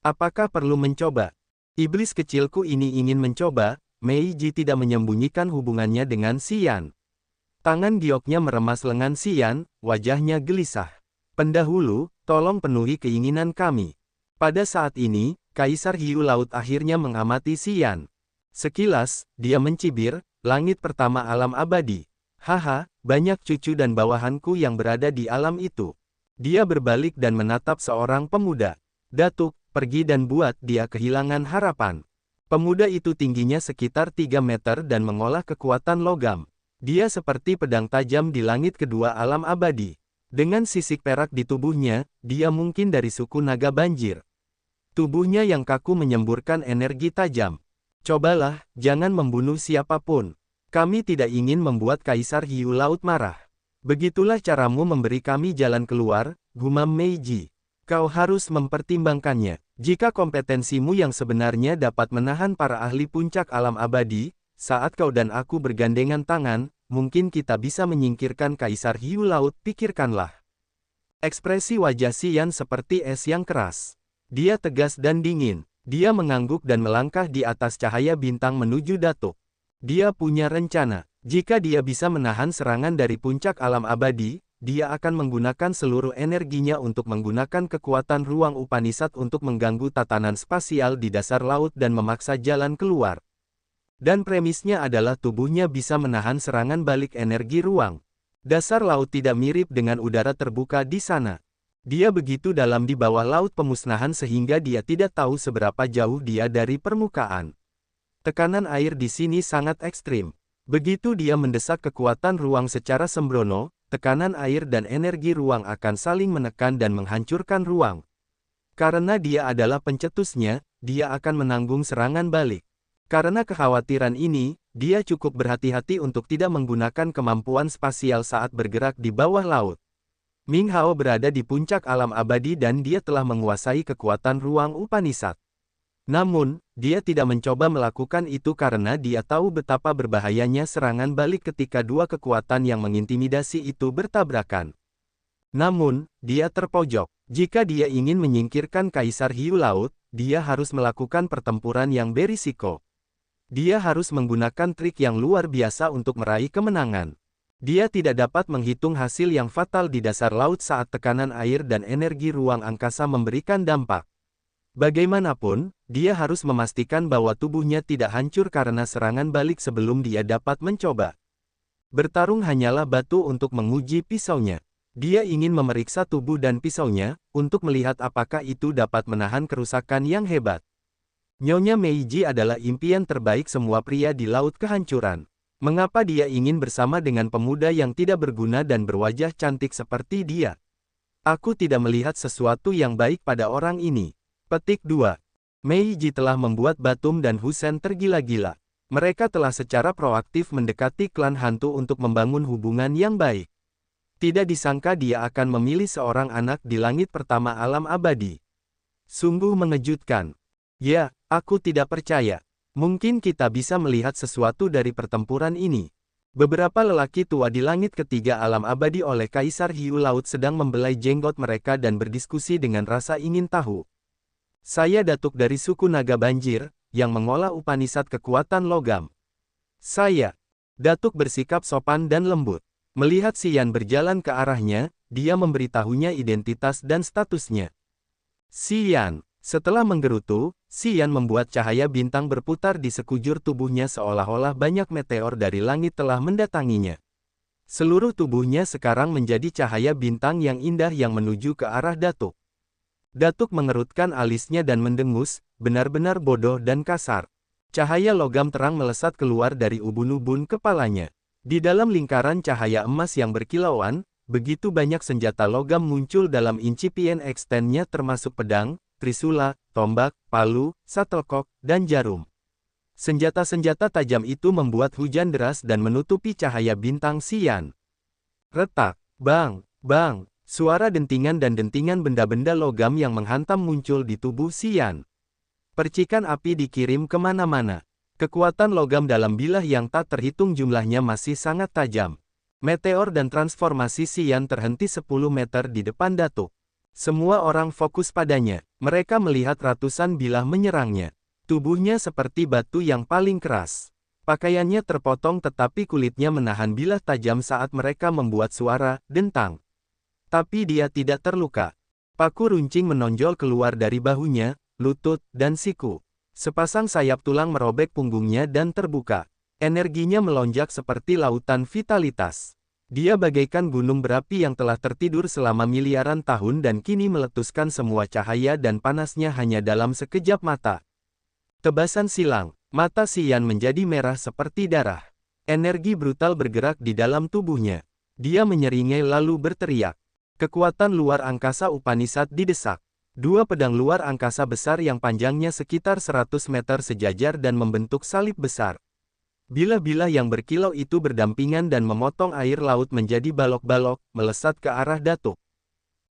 Apakah perlu mencoba? Iblis kecilku ini ingin mencoba. Meiji tidak menyembunyikan hubungannya dengan Xian. Tangan gioknya meremas lengan Xian, wajahnya gelisah. Pendahulu, tolong penuhi keinginan kami. Pada saat ini, Kaisar Hiu Laut akhirnya mengamati Xian. Sekilas, dia mencibir, langit pertama alam abadi. Haha, banyak cucu dan bawahanku yang berada di alam itu. Dia berbalik dan menatap seorang pemuda. Datuk, pergi dan buat dia kehilangan harapan. Pemuda itu tingginya sekitar 3 meter dan mengolah kekuatan logam. Dia seperti pedang tajam di langit kedua alam abadi. Dengan sisik perak di tubuhnya, dia mungkin dari suku naga banjir. Tubuhnya yang kaku menyemburkan energi tajam. Cobalah, jangan membunuh siapapun. Kami tidak ingin membuat Kaisar Hiu Laut marah. Begitulah caramu memberi kami jalan keluar, gumam Meiji. Kau harus mempertimbangkannya. Jika kompetensimu yang sebenarnya dapat menahan para ahli puncak alam abadi, saat kau dan aku bergandengan tangan, mungkin kita bisa menyingkirkan Kaisar Hiu Laut, pikirkanlah. Ekspresi wajah Xian seperti es yang keras. Dia tegas dan dingin. Dia mengangguk dan melangkah di atas cahaya bintang menuju Datuk. Dia punya rencana. Jika dia bisa menahan serangan dari puncak alam abadi, dia akan menggunakan seluruh energinya untuk menggunakan kekuatan ruang Upanishad untuk mengganggu tatanan spasial di dasar laut dan memaksa jalan keluar. Dan premisnya adalah tubuhnya bisa menahan serangan balik energi ruang. Dasar laut tidak mirip dengan udara terbuka di sana. Dia begitu dalam di bawah laut pemusnahan sehingga dia tidak tahu seberapa jauh dia dari permukaan. Tekanan air di sini sangat ekstrim. Begitu dia mendesak kekuatan ruang secara sembrono, tekanan air dan energi ruang akan saling menekan dan menghancurkan ruang. Karena dia adalah pencetusnya, dia akan menanggung serangan balik. Karena kekhawatiran ini, dia cukup berhati-hati untuk tidak menggunakan kemampuan spasial saat bergerak di bawah laut. Ming Hao berada di puncak alam abadi dan dia telah menguasai kekuatan ruang Upanishad. Namun, dia tidak mencoba melakukan itu karena dia tahu betapa berbahayanya serangan balik ketika dua kekuatan yang mengintimidasi itu bertabrakan. Namun, dia terpojok. Jika dia ingin menyingkirkan Kaisar Hiu Laut, dia harus melakukan pertempuran yang berisiko. Dia harus menggunakan trik yang luar biasa untuk meraih kemenangan. Dia tidak dapat menghitung hasil yang fatal di dasar laut saat tekanan air dan energi ruang angkasa memberikan dampak. Bagaimanapun, dia harus memastikan bahwa tubuhnya tidak hancur karena serangan balik sebelum dia dapat mencoba. Bertarung hanyalah batu untuk menguji pisaunya. Dia ingin memeriksa tubuh dan pisaunya, untuk melihat apakah itu dapat menahan kerusakan yang hebat. Nyonya Meiji adalah impian terbaik semua pria di Laut Kehancuran. Mengapa dia ingin bersama dengan pemuda yang tidak berguna dan berwajah cantik seperti dia? Aku tidak melihat sesuatu yang baik pada orang ini. Petik 2. Meiji telah membuat Batum dan Husen tergila-gila. Mereka telah secara proaktif mendekati klan hantu untuk membangun hubungan yang baik. Tidak disangka dia akan memilih seorang anak di langit pertama alam abadi. Sungguh mengejutkan. Ya, aku tidak percaya. Mungkin kita bisa melihat sesuatu dari pertempuran ini. Beberapa lelaki tua di langit ketiga alam abadi oleh Kaisar Hiu Laut sedang membelai jenggot mereka dan berdiskusi dengan rasa ingin tahu. Saya Datuk dari suku Naga Banjir, yang mengolah Upanishad kekuatan logam. Saya. Datuk bersikap sopan dan lembut. Melihat Xian berjalan ke arahnya, dia memberitahunya identitas dan statusnya. Xian. Setelah menggerutu, Xian membuat cahaya bintang berputar di sekujur tubuhnya seolah-olah banyak meteor dari langit telah mendatanginya. Seluruh tubuhnya sekarang menjadi cahaya bintang yang indah yang menuju ke arah Datuk. Datuk mengerutkan alisnya dan mendengus, benar-benar bodoh dan kasar. Cahaya logam terang melesat keluar dari ubun-ubun kepalanya. Di dalam lingkaran cahaya emas yang berkilauan, begitu banyak senjata logam muncul dalam incipien extend-nya termasuk pedang, trisula, tombak, palu, shuttlecock, dan jarum. Senjata-senjata tajam itu membuat hujan deras dan menutupi cahaya bintang Xian. Retak, bang, bang. Suara dentingan dan dentingan benda-benda logam yang menghantam muncul di tubuh Xian. Percikan api dikirim kemana-mana. Kekuatan logam dalam bilah yang tak terhitung jumlahnya masih sangat tajam. Meteor dan transformasi Xian terhenti 10 meter di depan Datuk. Semua orang fokus padanya. Mereka melihat ratusan bilah menyerangnya. Tubuhnya seperti batu yang paling keras. Pakaiannya terpotong tetapi kulitnya menahan bilah tajam saat mereka membuat suara dentang. Tapi dia tidak terluka. Paku runcing menonjol keluar dari bahunya, lutut, dan siku. Sepasang sayap tulang merobek punggungnya dan terbuka. Energinya melonjak seperti lautan vitalitas. Dia bagaikan gunung berapi yang telah tertidur selama miliaran tahun dan kini meletuskan semua cahaya dan panasnya hanya dalam sekejap mata. Tebasan silang, mata Xian menjadi merah seperti darah. Energi brutal bergerak di dalam tubuhnya. Dia menyeringai lalu berteriak. Kekuatan luar angkasa Upanishad didesak. Dua pedang luar angkasa besar yang panjangnya sekitar 100 meter sejajar dan membentuk salib besar. Bilah-bilah yang berkilau itu berdampingan dan memotong air laut menjadi balok-balok, melesat ke arah Datuk.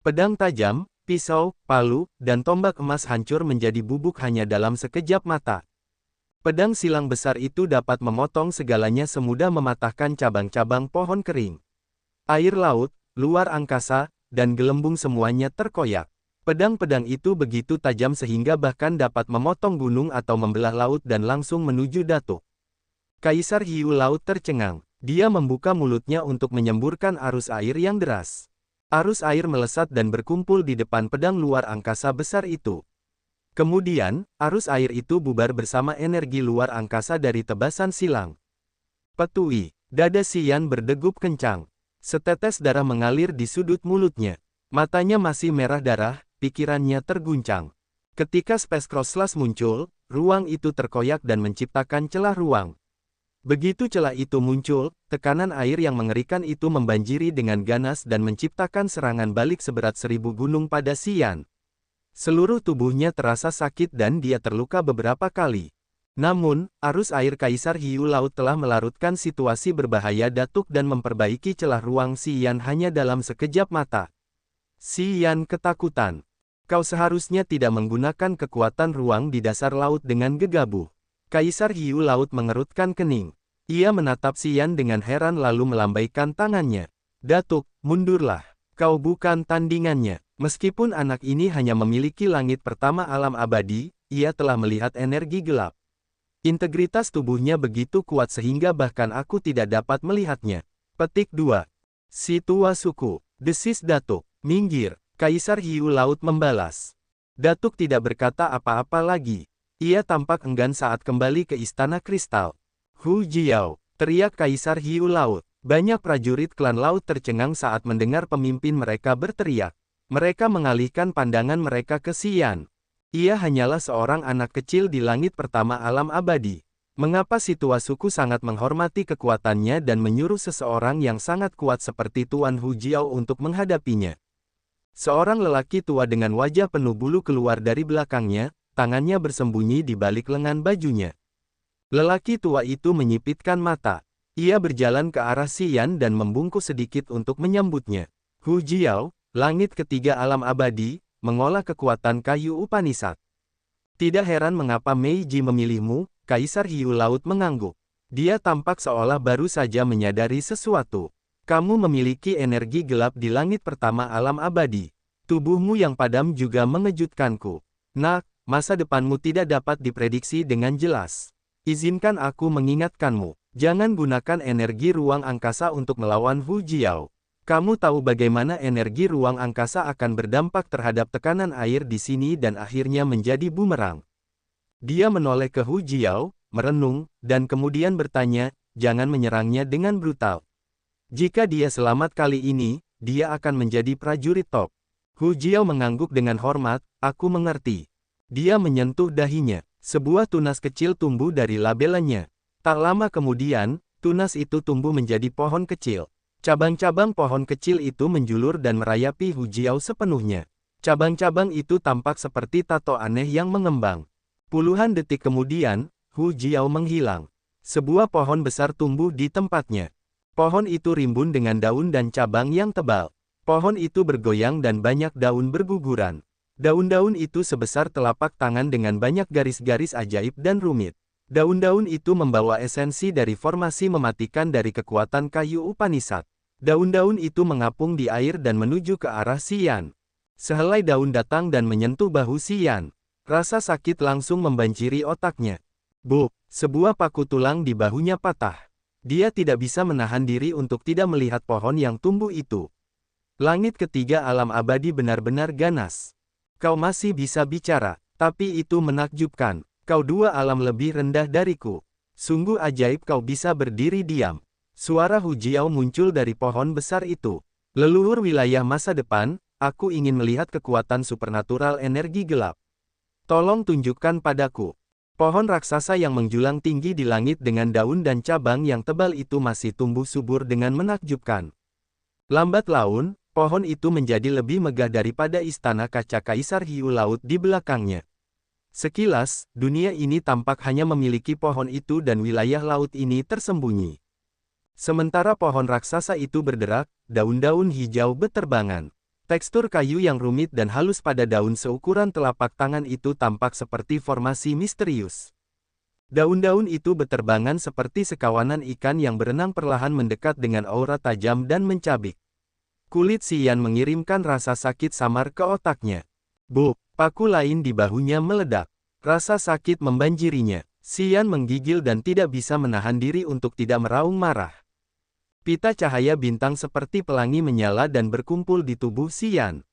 Pedang tajam, pisau, palu, dan tombak emas hancur menjadi bubuk hanya dalam sekejap mata. Pedang silang besar itu dapat memotong segalanya semudah mematahkan cabang-cabang pohon kering. Air laut, luar angkasa, dan gelembung semuanya terkoyak. Pedang-pedang itu begitu tajam sehingga bahkan dapat memotong gunung atau membelah laut dan langsung menuju Datuk. Kaisar Hiu Laut tercengang. Dia membuka mulutnya untuk menyemburkan arus air yang deras. Arus air melesat dan berkumpul di depan pedang luar angkasa besar itu. Kemudian, arus air itu bubar bersama energi luar angkasa dari tebasan silang. Petui, dada Xian berdegup kencang. Setetes darah mengalir di sudut mulutnya. Matanya masih merah darah, pikirannya terguncang. Ketika Space Cross Slash muncul, ruang itu terkoyak dan menciptakan celah ruang. Begitu celah itu muncul, tekanan air yang mengerikan itu membanjiri dengan ganas dan menciptakan serangan balik seberat 1000 gunung pada Xian. Seluruh tubuhnya terasa sakit dan dia terluka beberapa kali. Namun, arus air Kaisar Hiu Laut telah melarutkan situasi berbahaya Datuk dan memperbaiki celah ruang Xian hanya dalam sekejap mata. Xian ketakutan. Kau seharusnya tidak menggunakan kekuatan ruang di dasar laut dengan gegabah. Kaisar Hiu Laut mengerutkan kening. Ia menatap Xian dengan heran lalu melambaikan tangannya. Datuk, mundurlah. Kau bukan tandingannya. Meskipun anak ini hanya memiliki langit pertama alam abadi, ia telah melihat energi gelap. Integritas tubuhnya begitu kuat sehingga bahkan aku tidak dapat melihatnya. Petik 2. Si tua suku, desis Datuk, minggir, Kaisar Hiu Laut membalas. Datuk tidak berkata apa-apa lagi. Ia tampak enggan saat kembali ke Istana Kristal. Hu Jiao, teriak Kaisar Hiu Laut. Banyak prajurit klan laut tercengang saat mendengar pemimpin mereka berteriak. Mereka mengalihkan pandangan mereka ke Xian. Ia hanyalah seorang anak kecil di langit pertama alam abadi. Mengapa si tua suku sangat menghormati kekuatannya dan menyuruh seseorang yang sangat kuat seperti Tuan Hu Jiao untuk menghadapinya? Seorang lelaki tua dengan wajah penuh bulu keluar dari belakangnya, tangannya bersembunyi di balik lengan bajunya. Lelaki tua itu menyipitkan mata. Ia berjalan ke arah Xian dan membungkuk sedikit untuk menyambutnya. Hu Jiao, langit ketiga alam abadi, mengolah kekuatan kayu Upanishad. Tidak heran mengapa Meiji memilihmu, Kaisar Hiu Laut mengangguk. Dia tampak seolah baru saja menyadari sesuatu. Kamu memiliki energi gelap di langit pertama alam abadi. Tubuhmu yang padam juga mengejutkanku. Nak, masa depanmu tidak dapat diprediksi dengan jelas. Izinkan aku mengingatkanmu, jangan gunakan energi ruang angkasa untuk melawan Hu Jiao. Kamu tahu bagaimana energi ruang angkasa akan berdampak terhadap tekanan air di sini dan akhirnya menjadi bumerang. Dia menoleh ke Hu Jiao, merenung, dan kemudian bertanya, jangan menyerangnya dengan brutal. Jika dia selamat kali ini, dia akan menjadi prajurit top. Hu Jiao mengangguk dengan hormat, aku mengerti. Dia menyentuh dahinya. Sebuah tunas kecil tumbuh dari labelanya. Tak lama kemudian, tunas itu tumbuh menjadi pohon kecil. Cabang-cabang pohon kecil itu menjulur dan merayapi Hu Jiao sepenuhnya. Cabang-cabang itu tampak seperti tato aneh yang mengembang. Puluhan detik kemudian, Hu Jiao menghilang. Sebuah pohon besar tumbuh di tempatnya. Pohon itu rimbun dengan daun dan cabang yang tebal. Pohon itu bergoyang dan banyak daun berguguran. Daun-daun itu sebesar telapak tangan dengan banyak garis-garis ajaib dan rumit. Daun-daun itu membawa esensi dari formasi mematikan dari kekuatan kayu Upanishad. Daun-daun itu mengapung di air dan menuju ke arah Xian. Sehelai daun datang dan menyentuh bahu Xian. Rasa sakit langsung membanjiri otaknya. Buk, sebuah paku tulang di bahunya patah. Dia tidak bisa menahan diri untuk tidak melihat pohon yang tumbuh itu. Langit ketiga alam abadi benar-benar ganas. Kau masih bisa bicara, tapi itu menakjubkan. Kau dua alam lebih rendah dariku. Sungguh ajaib kau bisa berdiri diam. Suara Hu Jiao muncul dari pohon besar itu. Leluhur wilayah masa depan, aku ingin melihat kekuatan supernatural energi gelap. Tolong tunjukkan padaku. Pohon raksasa yang menjulang tinggi di langit dengan daun dan cabang yang tebal itu masih tumbuh subur dengan menakjubkan. Lambat laun, pohon itu menjadi lebih megah daripada istana kaca Kaisar Hiu Laut di belakangnya. Sekilas, dunia ini tampak hanya memiliki pohon itu dan wilayah laut ini tersembunyi. Sementara pohon raksasa itu berderak, daun-daun hijau beterbangan. Tekstur kayu yang rumit dan halus pada daun seukuran telapak tangan itu tampak seperti formasi misterius. Daun-daun itu beterbangan seperti sekawanan ikan yang berenang perlahan mendekat dengan aura tajam dan mencabik. Kulit Xian mengirimkan rasa sakit samar ke otaknya. Buk, paku lain di bahunya meledak. Rasa sakit membanjirinya. Xian menggigil dan tidak bisa menahan diri untuk tidak meraung marah. Pita cahaya bintang seperti pelangi menyala dan berkumpul di tubuh Xian.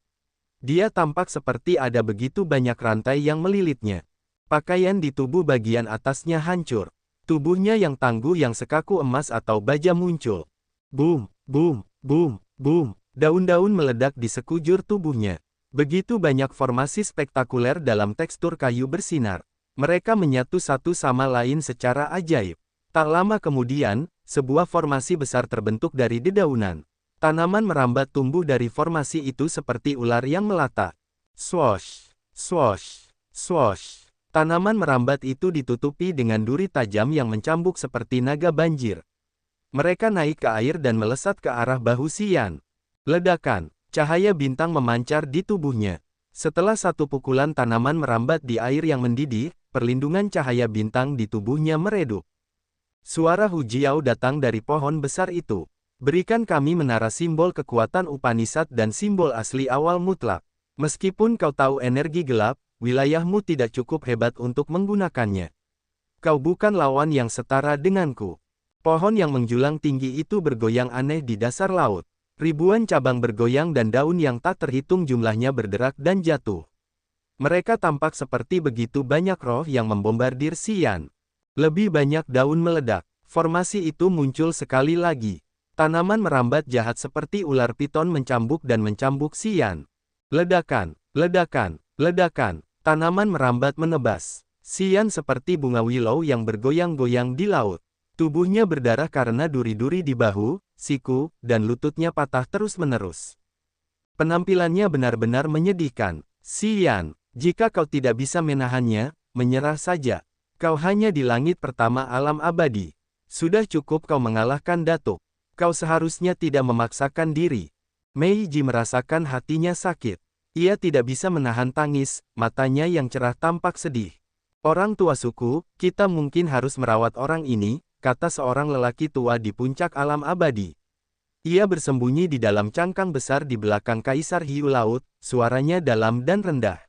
Dia tampak seperti ada begitu banyak rantai yang melilitnya. Pakaian di tubuh bagian atasnya hancur. Tubuhnya yang tangguh yang sekaku emas atau baja muncul. Boom, boom, boom, boom. Daun-daun meledak di sekujur tubuhnya. Begitu banyak formasi spektakuler dalam tekstur kayu bersinar. Mereka menyatu satu sama lain secara ajaib. Tak lama kemudian, sebuah formasi besar terbentuk dari dedaunan. Tanaman merambat tumbuh dari formasi itu seperti ular yang melata. Swosh, swosh, swosh. Tanaman merambat itu ditutupi dengan duri tajam yang mencambuk seperti naga banjir. Mereka naik ke air dan melesat ke arah bahu Xian. Ledakan, cahaya bintang memancar di tubuhnya. Setelah satu pukulan tanaman merambat di air yang mendidih, perlindungan cahaya bintang di tubuhnya meredup. Suara Hu Jiao datang dari pohon besar itu. Berikan kami menara simbol kekuatan Upanishad dan simbol asli awal mutlak. Meskipun kau tahu energi gelap, wilayahmu tidak cukup hebat untuk menggunakannya. Kau bukan lawan yang setara denganku. Pohon yang menjulang tinggi itu bergoyang aneh di dasar laut. Ribuan cabang bergoyang dan daun yang tak terhitung jumlahnya berderak dan jatuh. Mereka tampak seperti begitu banyak roh yang membombardir Xian. Lebih banyak daun meledak. Formasi itu muncul sekali lagi. Tanaman merambat jahat seperti ular piton mencambuk dan mencambuk Xian. Ledakan, ledakan, ledakan. Tanaman merambat menebas. Xian seperti bunga willow yang bergoyang-goyang di laut. Tubuhnya berdarah karena duri-duri di bahu, siku, dan lututnya patah terus-menerus. Penampilannya benar-benar menyedihkan. Xian, jika kau tidak bisa menahannya, menyerah saja. Kau hanya di langit pertama alam abadi. Sudah cukup kau mengalahkan Datuk. Kau seharusnya tidak memaksakan diri. Meiji merasakan hatinya sakit. Ia tidak bisa menahan tangis, matanya yang cerah tampak sedih. Orang tua suku, kita mungkin harus merawat orang ini, kata seorang lelaki tua di puncak alam abadi. Ia bersembunyi di dalam cangkang besar di belakang Kaisar Hiu Laut, suaranya dalam dan rendah.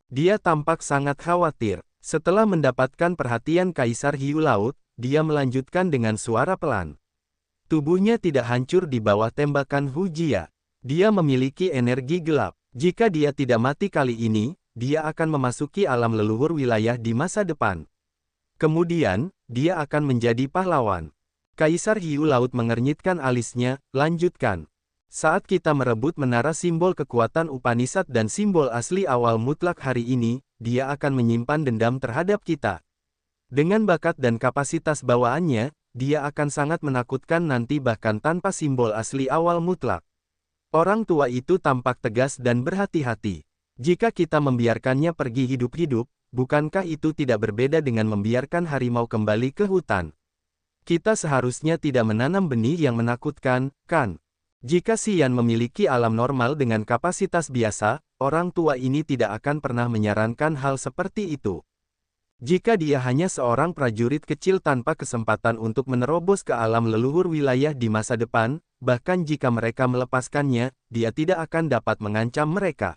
Dia tampak sangat khawatir. Setelah mendapatkan perhatian Kaisar Hiu Laut, dia melanjutkan dengan suara pelan. Tubuhnya tidak hancur di bawah tembakan Hu Jia. Dia memiliki energi gelap. Jika dia tidak mati kali ini, dia akan memasuki alam leluhur wilayah di masa depan. Kemudian, dia akan menjadi pahlawan. Kaisar Hiu Laut mengernyitkan alisnya, lanjutkan. Saat kita merebut menara simbol kekuatan Upanishad dan simbol asli awal mutlak hari ini, dia akan menyimpan dendam terhadap kita. Dengan bakat dan kapasitas bawaannya, dia akan sangat menakutkan nanti bahkan tanpa simbol asli awal mutlak. Orang tua itu tampak tegas dan berhati-hati. Jika kita membiarkannya pergi hidup-hidup, bukankah itu tidak berbeda dengan membiarkan harimau kembali ke hutan? Kita seharusnya tidak menanam benih yang menakutkan, kan? Jika Xian memiliki alam normal dengan kapasitas biasa, orang tua ini tidak akan pernah menyarankan hal seperti itu. Jika dia hanya seorang prajurit kecil tanpa kesempatan untuk menerobos ke alam leluhur wilayah di masa depan, bahkan jika mereka melepaskannya, dia tidak akan dapat mengancam mereka.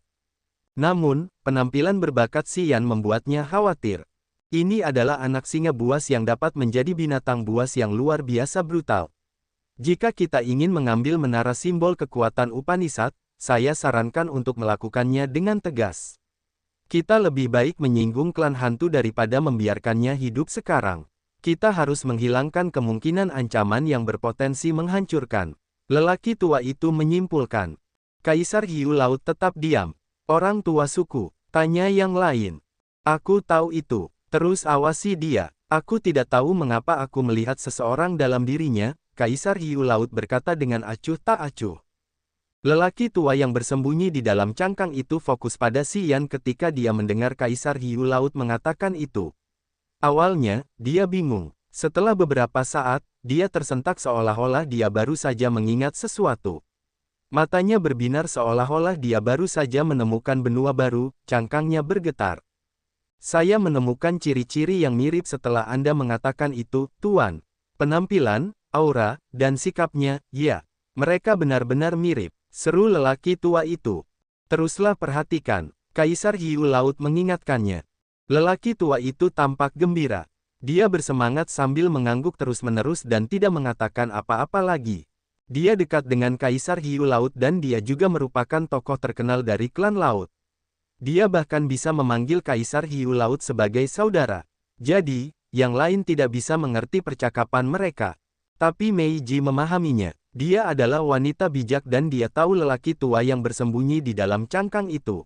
Namun, penampilan berbakat Xian membuatnya khawatir. Ini adalah anak singa buas yang dapat menjadi binatang buas yang luar biasa brutal. Jika kita ingin mengambil menara simbol kekuatan Upanishad, saya sarankan untuk melakukannya dengan tegas. Kita lebih baik menyinggung klan hantu daripada membiarkannya hidup sekarang. Kita harus menghilangkan kemungkinan ancaman yang berpotensi menghancurkan. Lelaki tua itu menyimpulkan. Kaisar Hiu Laut tetap diam. Orang tua suku, tanya yang lain. Aku tahu itu, terus awasi dia. Aku tidak tahu mengapa aku melihat seseorang dalam dirinya, Kaisar Hiu Laut berkata dengan acuh tak acuh. Lelaki tua yang bersembunyi di dalam cangkang itu fokus pada Xian ketika dia mendengar Kaisar Hiu Laut mengatakan itu. Awalnya, dia bingung. Setelah beberapa saat, dia tersentak seolah-olah dia baru saja mengingat sesuatu. Matanya berbinar seolah-olah dia baru saja menemukan benua baru, cangkangnya bergetar. Saya menemukan ciri-ciri yang mirip setelah Anda mengatakan itu, Tuan. Penampilan, aura, dan sikapnya, ya. Mereka benar-benar mirip, seru lelaki tua itu. Teruslah perhatikan, Kaisar Hiu Laut mengingatkannya. Lelaki tua itu tampak gembira. Dia bersemangat sambil mengangguk terus-menerus dan tidak mengatakan apa-apa lagi. Dia dekat dengan Kaisar Hiu Laut dan dia juga merupakan tokoh terkenal dari klan laut. Dia bahkan bisa memanggil Kaisar Hiu Laut sebagai saudara. Jadi, yang lain tidak bisa mengerti percakapan mereka. Tapi Meiji memahaminya. Dia adalah wanita bijak dan dia tahu lelaki tua yang bersembunyi di dalam cangkang itu.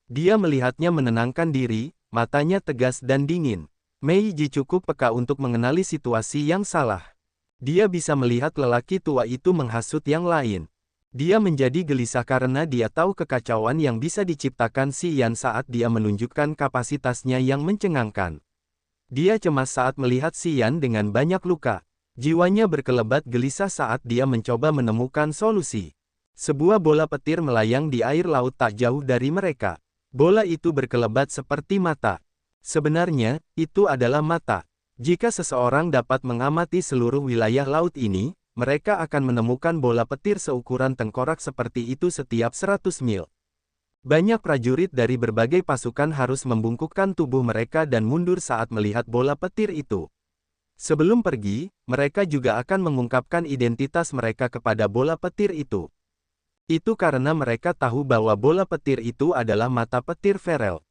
Dia melihatnya menenangkan diri, matanya tegas dan dingin. Meiji cukup peka untuk mengenali situasi yang salah. Dia bisa melihat lelaki tua itu menghasut yang lain. Dia menjadi gelisah karena dia tahu kekacauan yang bisa diciptakan Xian saat dia menunjukkan kapasitasnya yang mencengangkan. Dia cemas saat melihat Xian dengan banyak luka. Jiwanya berkelebat gelisah saat dia mencoba menemukan solusi. Sebuah bola petir melayang di air laut tak jauh dari mereka. Bola itu berkelebat seperti mata. Sebenarnya, itu adalah mata. Jika seseorang dapat mengamati seluruh wilayah laut ini, mereka akan menemukan bola petir seukuran tengkorak seperti itu setiap 100 mil. Banyak prajurit dari berbagai pasukan harus membungkukkan tubuh mereka dan mundur saat melihat bola petir itu. Sebelum pergi, mereka juga akan mengungkapkan identitas mereka kepada bola petir itu. Itu karena mereka tahu bahwa bola petir itu adalah mata petir Ferel.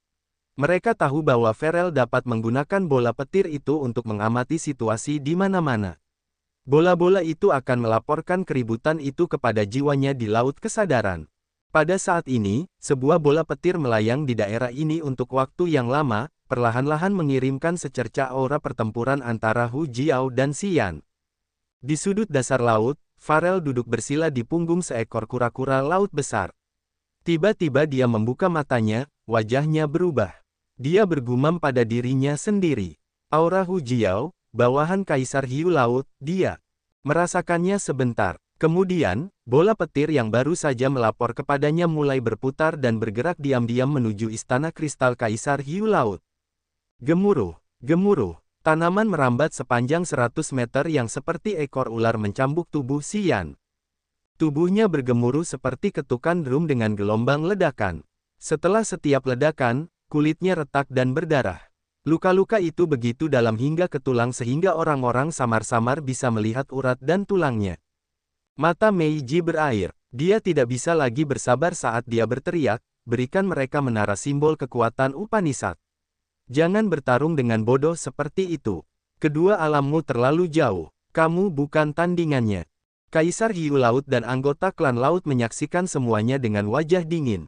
Mereka tahu bahwa Ferel dapat menggunakan bola petir itu untuk mengamati situasi di mana-mana. Bola-bola itu akan melaporkan keributan itu kepada jiwanya di laut kesadaran. Pada saat ini, sebuah bola petir melayang di daerah ini untuk waktu yang lama, perlahan-lahan mengirimkan secerca aura pertempuran antara Hu Jiao dan Xian. Di sudut dasar laut, Farel duduk bersila di punggung seekor kura-kura laut besar. Tiba-tiba dia membuka matanya, wajahnya berubah. Dia bergumam pada dirinya sendiri. Aura Hu Jiao, bawahan Kaisar Hiu Laut, dia merasakannya sebentar. Kemudian, bola petir yang baru saja melapor kepadanya mulai berputar dan bergerak diam-diam menuju istana kristal Kaisar Hiu Laut. Gemuruh, gemuruh, tanaman merambat sepanjang 100 meter yang seperti ekor ular mencambuk tubuh Xian. Tubuhnya bergemuruh seperti ketukan drum dengan gelombang ledakan. Setelah setiap ledakan, kulitnya retak dan berdarah. Luka-luka itu begitu dalam hingga ke tulang sehingga orang-orang samar-samar bisa melihat urat dan tulangnya. Mata Meiji berair. Dia tidak bisa lagi bersabar saat dia berteriak, berikan mereka menara simbol kekuatan Upanishad. Jangan bertarung dengan bodoh seperti itu. Kedua alammu terlalu jauh. Kamu bukan tandingannya. Kaisar Hiu Laut dan anggota klan laut menyaksikan semuanya dengan wajah dingin.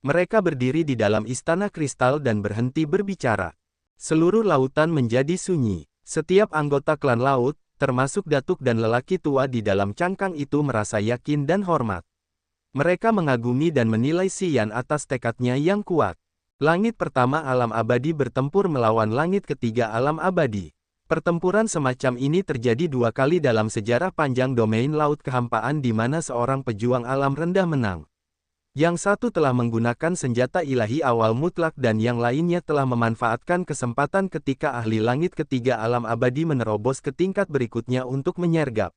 Mereka berdiri di dalam istana kristal dan berhenti berbicara. Seluruh lautan menjadi sunyi. Setiap anggota klan laut, termasuk datuk dan lelaki tua di dalam cangkang itu merasa yakin dan hormat. Mereka mengagumi dan menilai Xian atas tekadnya yang kuat. Langit pertama alam abadi bertempur melawan langit ketiga alam abadi. Pertempuran semacam ini terjadi 2 kali dalam sejarah panjang domain laut kehampaan di mana seorang pejuang alam rendah menang. Yang satu telah menggunakan senjata ilahi awal mutlak dan yang lainnya telah memanfaatkan kesempatan ketika ahli langit ketiga alam abadi menerobos ke tingkat berikutnya untuk menyergap.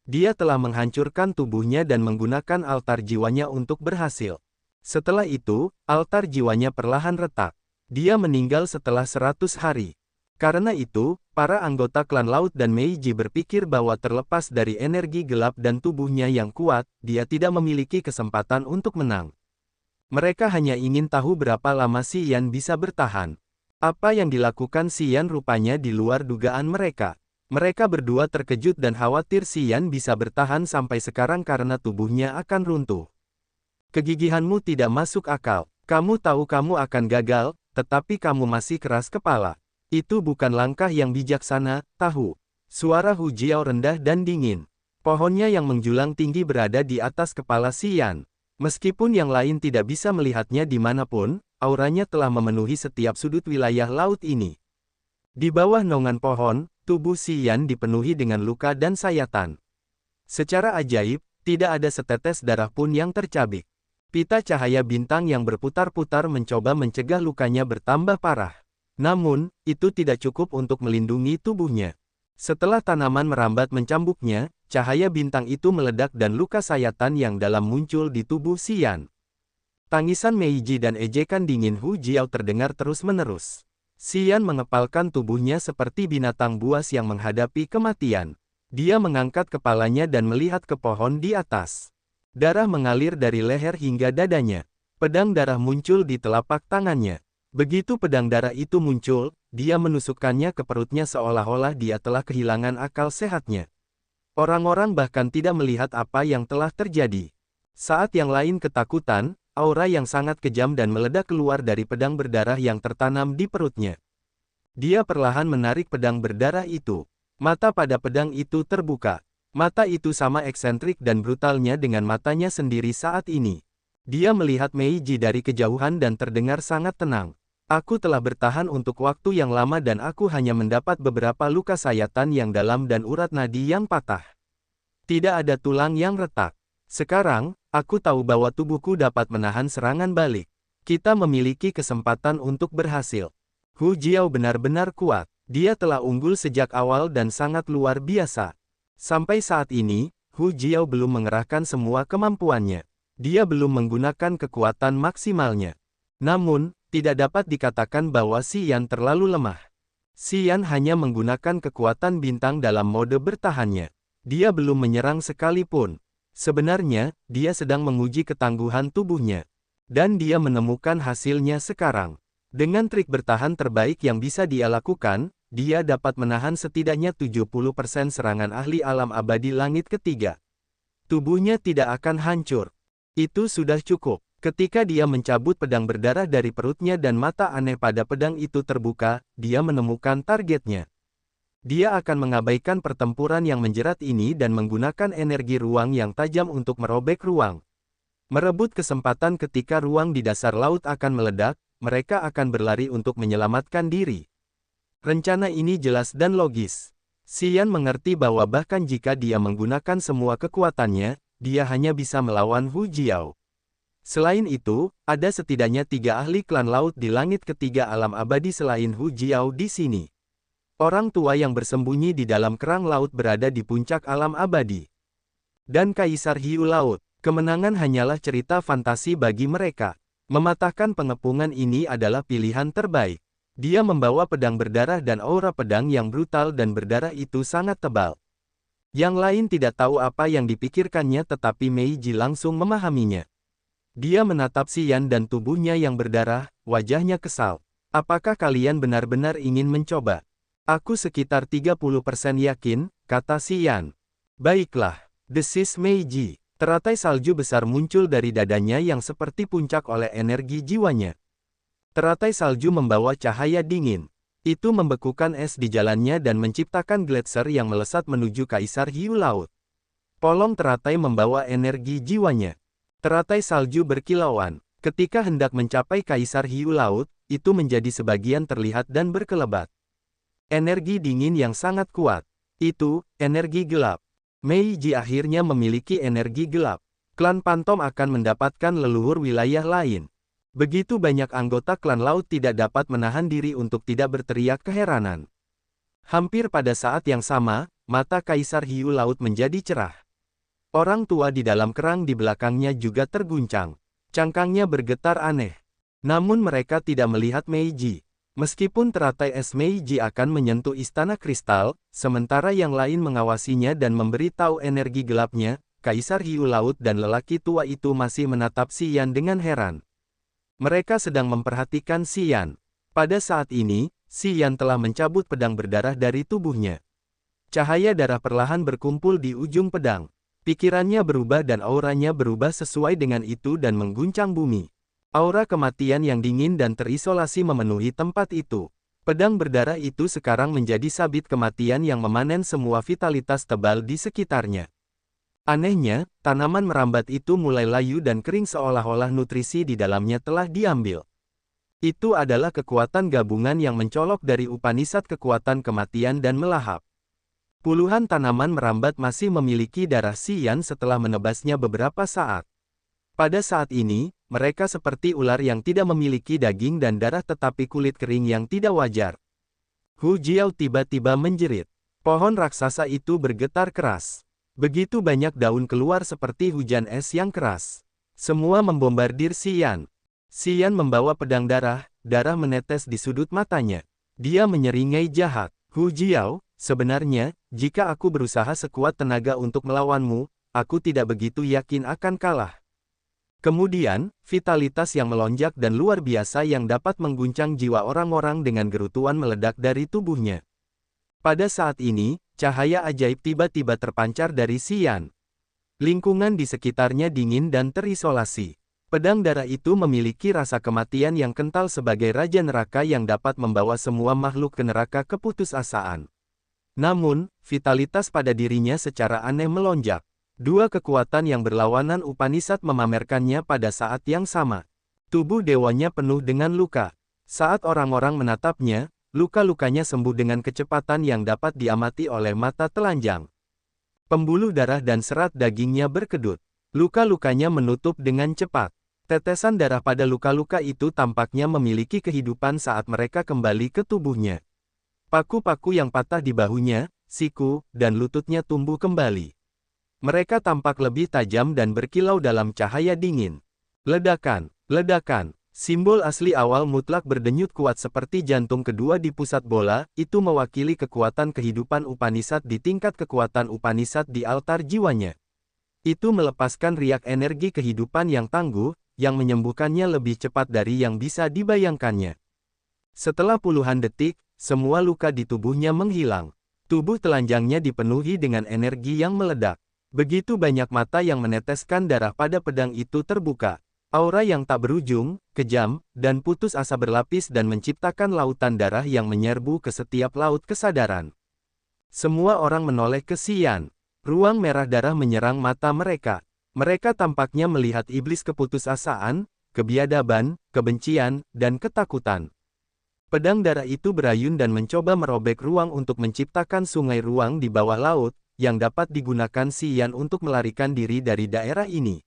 Dia telah menghancurkan tubuhnya dan menggunakan altar jiwanya untuk berhasil. Setelah itu, altar jiwanya perlahan retak. Dia meninggal setelah 100 hari. Karena itu, para anggota klan laut dan Meiji berpikir bahwa terlepas dari energi gelap dan tubuhnya yang kuat, dia tidak memiliki kesempatan untuk menang. Mereka hanya ingin tahu berapa lama Xian bisa bertahan. Apa yang dilakukan Xian rupanya di luar dugaan mereka. Mereka berdua terkejut dan khawatir Xian bisa bertahan sampai sekarang karena tubuhnya akan runtuh. Kegigihanmu tidak masuk akal. Kamu tahu kamu akan gagal, tetapi kamu masih keras kepala. Itu bukan langkah yang bijaksana, tahu. Suara Hu Jiao rendah dan dingin. Pohonnya yang menjulang tinggi berada di atas kepala Xian. Meskipun yang lain tidak bisa melihatnya dimanapun, auranya telah memenuhi setiap sudut wilayah laut ini. Di bawah naungan pohon, tubuh Xian dipenuhi dengan luka dan sayatan. Secara ajaib, tidak ada setetes darah pun yang tercabik. Pita cahaya bintang yang berputar-putar mencoba mencegah lukanya bertambah parah. Namun, itu tidak cukup untuk melindungi tubuhnya. Setelah tanaman merambat mencambuknya, cahaya bintang itu meledak dan luka sayatan yang dalam muncul di tubuh Xian. Tangisan Meiji dan ejekan dingin Hu Jiao terdengar terus-menerus. Xian mengepalkan tubuhnya seperti binatang buas yang menghadapi kematian. Dia mengangkat kepalanya dan melihat ke pohon di atas. Darah mengalir dari leher hingga dadanya. Pedang darah muncul di telapak tangannya. Begitu pedang darah itu muncul, dia menusukkannya ke perutnya seolah-olah dia telah kehilangan akal sehatnya. Orang-orang bahkan tidak melihat apa yang telah terjadi. Saat yang lain ketakutan, aura yang sangat kejam dan meledak keluar dari pedang berdarah yang tertanam di perutnya. Dia perlahan menarik pedang berdarah itu. Mata pada pedang itu terbuka. Mata itu sama eksentrik dan brutalnya dengan matanya sendiri saat ini. Dia melihat Meiji dari kejauhan dan terdengar sangat tenang. Aku telah bertahan untuk waktu yang lama dan aku hanya mendapat beberapa luka sayatan yang dalam dan urat nadi yang patah. Tidak ada tulang yang retak. Sekarang, aku tahu bahwa tubuhku dapat menahan serangan balik. Kita memiliki kesempatan untuk berhasil. Hu Jiao benar-benar kuat. Dia telah unggul sejak awal dan sangat luar biasa. Sampai saat ini, Hu Jiao belum mengerahkan semua kemampuannya. Dia belum menggunakan kekuatan maksimalnya. Namun, tidak dapat dikatakan bahwa Xian terlalu lemah. Xian hanya menggunakan kekuatan bintang dalam mode bertahannya. Dia belum menyerang sekalipun. Sebenarnya, dia sedang menguji ketangguhan tubuhnya. Dan dia menemukan hasilnya sekarang. Dengan trik bertahan terbaik yang bisa dia lakukan, dia dapat menahan setidaknya 70% serangan ahli alam abadi langit ketiga. Tubuhnya tidak akan hancur. Itu sudah cukup. Ketika dia mencabut pedang berdarah dari perutnya dan mata aneh pada pedang itu terbuka, dia menemukan targetnya. Dia akan mengabaikan pertempuran yang menjerat ini dan menggunakan energi ruang yang tajam untuk merobek ruang. Merebut kesempatan ketika ruang di dasar laut akan meledak, mereka akan berlari untuk menyelamatkan diri. Rencana ini jelas dan logis. Xian mengerti bahwa bahkan jika dia menggunakan semua kekuatannya, dia hanya bisa melawan Hu Jiao. Selain itu, ada setidaknya 3 ahli klan laut di langit ketiga alam abadi selain Hu Jiao di sini. Orang tua yang bersembunyi di dalam kerang laut berada di puncak alam abadi. Dan Kaisar Hiu Laut, kemenangan hanyalah cerita fantasi bagi mereka. Mematahkan pengepungan ini adalah pilihan terbaik. Dia membawa pedang berdarah dan aura pedang yang brutal dan berdarah itu sangat tebal. Yang lain tidak tahu apa yang dipikirkannya tetapi Meiji langsung memahaminya. Dia menatap Xian dan tubuhnya yang berdarah, wajahnya kesal. Apakah kalian benar-benar ingin mencoba? Aku sekitar 30% yakin, kata Xian. Baiklah, desis Meiji. Teratai salju besar muncul dari dadanya yang seperti puncak oleh energi jiwanya. Teratai salju membawa cahaya dingin. Itu membekukan es di jalannya dan menciptakan gletser yang melesat menuju Kaisar Hiu Laut. Polong teratai membawa energi jiwanya. Teratai salju berkilauan. Ketika hendak mencapai Kaisar Hiu Laut, itu menjadi sebagian terlihat dan berkelebat. Energi dingin yang sangat kuat. Itu, energi gelap. Meiji akhirnya memiliki energi gelap. Klan Pantom akan mendapatkan leluhur wilayah lain. Begitu banyak anggota klan laut tidak dapat menahan diri untuk tidak berteriak keheranan. Hampir pada saat yang sama, mata Kaisar Hiu Laut menjadi cerah. Orang tua di dalam kerang di belakangnya juga terguncang. Cangkangnya bergetar aneh. Namun mereka tidak melihat Meiji. Meskipun teratai es Meiji akan menyentuh istana kristal, sementara yang lain mengawasinya dan memberi tahu energi gelapnya, Kaisar Hiu Laut dan lelaki tua itu masih menatap Xian dengan heran. Mereka sedang memperhatikan Xian. Pada saat ini, Xian telah mencabut pedang berdarah dari tubuhnya. Cahaya darah perlahan berkumpul di ujung pedang. Pikirannya berubah dan auranya berubah sesuai dengan itu dan mengguncang bumi. Aura kematian yang dingin dan terisolasi memenuhi tempat itu. Pedang berdarah itu sekarang menjadi sabit kematian yang memanen semua vitalitas tebal di sekitarnya. Anehnya, tanaman merambat itu mulai layu dan kering seolah-olah nutrisi di dalamnya telah diambil. Itu adalah kekuatan gabungan yang mencolok dari Upanishad kekuatan kematian dan melahap. Puluhan tanaman merambat masih memiliki darah Xian setelah menebasnya beberapa saat. Pada saat ini, mereka seperti ular yang tidak memiliki daging dan darah tetapi kulit kering yang tidak wajar. Hu Jiao tiba-tiba menjerit. Pohon raksasa itu bergetar keras. Begitu banyak daun keluar seperti hujan es yang keras. Semua membombardir Xian. Xian membawa pedang darah, darah menetes di sudut matanya. Dia menyeringai jahat. Hu Jiao, sebenarnya, jika aku berusaha sekuat tenaga untuk melawanmu, aku tidak begitu yakin akan kalah. Kemudian, vitalitas yang melonjak dan luar biasa yang dapat mengguncang jiwa orang-orang dengan gerutuan meledak dari tubuhnya. Pada saat ini, cahaya ajaib tiba-tiba terpancar dari Xian. Lingkungan di sekitarnya dingin dan terisolasi. Pedang darah itu memiliki rasa kematian yang kental sebagai raja neraka yang dapat membawa semua makhluk ke neraka keputusasaan. Namun, vitalitas pada dirinya secara aneh melonjak. Dua kekuatan yang berlawanan Upanishad memamerkannya pada saat yang sama. Tubuh dewanya penuh dengan luka. Saat orang-orang menatapnya, luka-lukanya sembuh dengan kecepatan yang dapat diamati oleh mata telanjang. Pembuluh darah dan serat dagingnya berkedut. Luka-lukanya menutup dengan cepat. Tetesan darah pada luka-luka itu tampaknya memiliki kehidupan saat mereka kembali ke tubuhnya. Paku-paku yang patah di bahunya, siku, dan lututnya tumbuh kembali. Mereka tampak lebih tajam dan berkilau dalam cahaya dingin. Ledakan, ledakan, simbol asli awal mutlak berdenyut kuat seperti jantung kedua di pusat bola, itu mewakili kekuatan kehidupan Upanishad di tingkat kekuatan Upanishad di altar jiwanya. Itu melepaskan riak energi kehidupan yang tangguh, yang menyembuhkannya lebih cepat dari yang bisa dibayangkannya. Setelah puluhan detik, semua luka di tubuhnya menghilang. Tubuh telanjangnya dipenuhi dengan energi yang meledak. Begitu banyak mata yang meneteskan darah pada pedang itu terbuka. Aura yang tak berujung, kejam, dan putus asa berlapis dan menciptakan lautan darah yang menyerbu ke setiap laut kesadaran. Semua orang menoleh ke Xian. Ruang merah darah menyerang mata mereka. Mereka tampaknya melihat iblis keputusasaan, kebiadaban, kebencian, dan ketakutan. Pedang darah itu berayun dan mencoba merobek ruang untuk menciptakan sungai ruang di bawah laut, yang dapat digunakan Xian untuk melarikan diri dari daerah ini.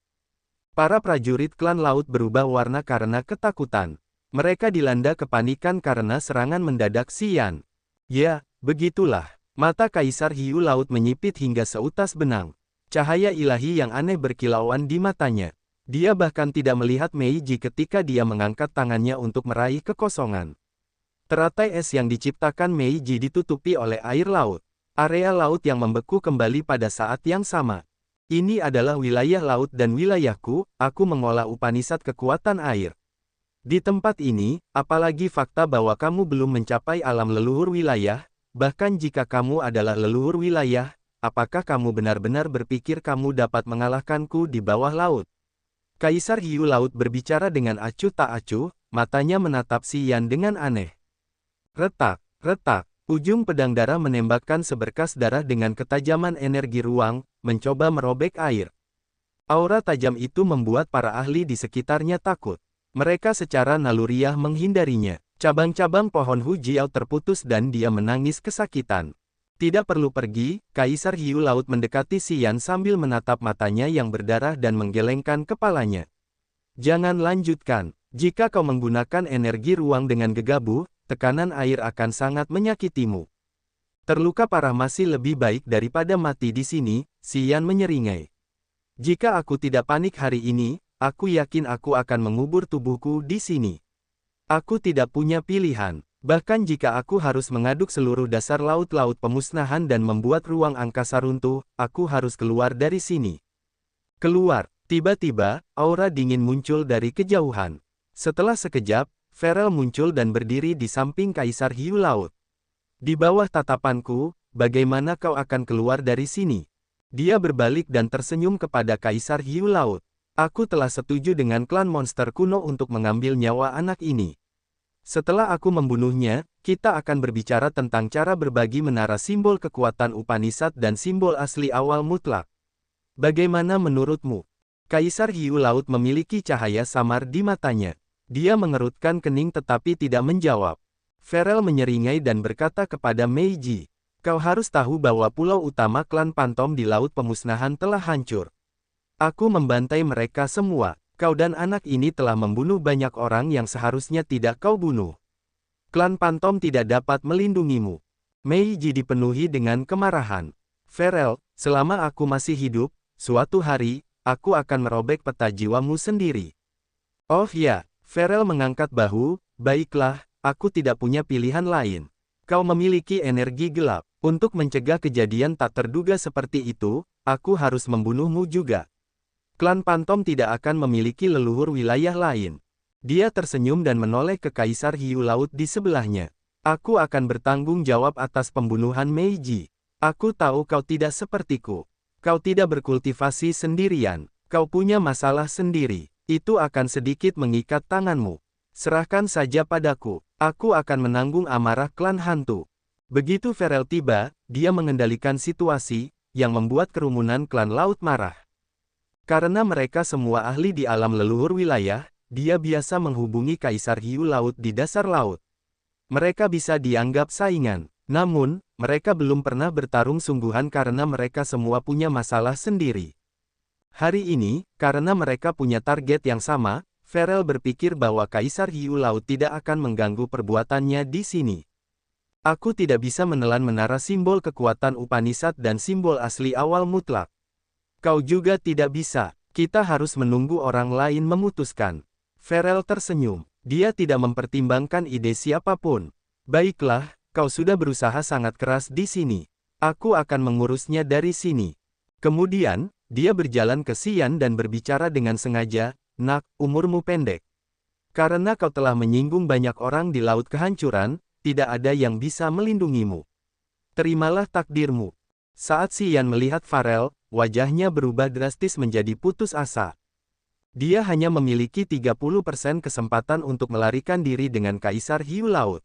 Para prajurit klan laut berubah warna karena ketakutan. Mereka dilanda kepanikan karena serangan mendadak Xian. Ya, begitulah. Mata Kaisar Hiu Laut menyipit hingga seutas benang. Cahaya ilahi yang aneh berkilauan di matanya. Dia bahkan tidak melihat Meiji ketika dia mengangkat tangannya untuk meraih kekosongan. Teratai es yang diciptakan Meiji ditutupi oleh air laut. Area laut yang membeku kembali pada saat yang sama. Ini adalah wilayah laut dan wilayahku, aku mengolah Upanishad kekuatan air. Di tempat ini, apalagi fakta bahwa kamu belum mencapai alam leluhur wilayah, bahkan jika kamu adalah leluhur wilayah, apakah kamu benar-benar berpikir kamu dapat mengalahkanku di bawah laut? Kaisar Hiu Laut berbicara dengan acuh tak acuh, matanya menatap Xian dengan aneh. Retak, retak. Ujung pedang darah menembakkan seberkas darah dengan ketajaman energi ruang, mencoba merobek air. Aura tajam itu membuat para ahli di sekitarnya takut. Mereka secara naluriah menghindarinya. Cabang-cabang pohon Hu Jiao terputus dan dia menangis kesakitan. Tidak perlu pergi, Kaisar Hiu Laut mendekati Xian sambil menatap matanya yang berdarah dan menggelengkan kepalanya. Jangan lanjutkan. Jika kau menggunakan energi ruang dengan gegabah, tekanan air akan sangat menyakitimu. Terluka parah masih lebih baik daripada mati di sini, Xian menyeringai. Jika aku tidak panik hari ini, aku yakin aku akan mengubur tubuhku di sini. Aku tidak punya pilihan. Bahkan jika aku harus mengaduk seluruh dasar laut-laut pemusnahan dan membuat ruang angkasa runtuh, aku harus keluar dari sini. Keluar. Tiba-tiba, aura dingin muncul dari kejauhan. Setelah sekejap, Ferel muncul dan berdiri di samping Kaisar Hiu Laut. Di bawah tatapanku, bagaimana kau akan keluar dari sini? Dia berbalik dan tersenyum kepada Kaisar Hiu Laut. Aku telah setuju dengan klan monster kuno untuk mengambil nyawa anak ini. Setelah aku membunuhnya, kita akan berbicara tentang cara berbagi menara simbol kekuatan Upanishad dan simbol asli awal mutlak. Bagaimana menurutmu? Kaisar Hiu Laut memiliki cahaya samar di matanya. Dia mengerutkan kening tetapi tidak menjawab. Farel menyeringai dan berkata kepada Meiji, "Kau harus tahu bahwa pulau utama klan Pantom di Laut Pemusnahan telah hancur. Aku membantai mereka semua. Kau dan anak ini telah membunuh banyak orang yang seharusnya tidak kau bunuh. Klan Pantom tidak dapat melindungimu." Meiji dipenuhi dengan kemarahan. "Farel, selama aku masih hidup, suatu hari, aku akan merobek peta jiwamu sendiri." "Oh ya," Farel mengangkat bahu, "baiklah, aku tidak punya pilihan lain. Kau memiliki energi gelap. Untuk mencegah kejadian tak terduga seperti itu, aku harus membunuhmu juga. Klan Pantom tidak akan memiliki leluhur wilayah lain." Dia tersenyum dan menoleh ke Kaisar Hiu Laut di sebelahnya. "Aku akan bertanggung jawab atas pembunuhan Meiji. Aku tahu kau tidak sepertiku. Kau tidak berkultivasi sendirian. Kau punya masalah sendiri. Itu akan sedikit mengikat tanganmu. Serahkan saja padaku. Aku akan menanggung amarah klan hantu." Begitu Farel tiba, dia mengendalikan situasi, yang membuat kerumunan klan laut marah. Karena mereka semua ahli di alam leluhur wilayah, dia biasa menghubungi Kaisar Hiu Laut di dasar laut. Mereka bisa dianggap saingan. Namun, mereka belum pernah bertarung sungguhan karena mereka semua punya masalah sendiri. Hari ini, karena mereka punya target yang sama, Farel berpikir bahwa Kaisar Hiu Laut tidak akan mengganggu perbuatannya di sini. "Aku tidak bisa menelan menara simbol kekuatan Upanishad dan simbol asli awal mutlak. Kau juga tidak bisa. Kita harus menunggu orang lain memutuskan." Farel tersenyum. Dia tidak mempertimbangkan ide siapapun. "Baiklah, kau sudah berusaha sangat keras di sini. Aku akan mengurusnya dari sini." Kemudian, dia berjalan ke Xian dan berbicara dengan sengaja, "Nak, umurmu pendek. Karena kau telah menyinggung banyak orang di Laut Kehancuran, tidak ada yang bisa melindungimu. Terimalah takdirmu." Saat Xian melihat Farel, wajahnya berubah drastis menjadi putus asa. Dia hanya memiliki 30% kesempatan untuk melarikan diri dengan Kaisar Hiu Laut.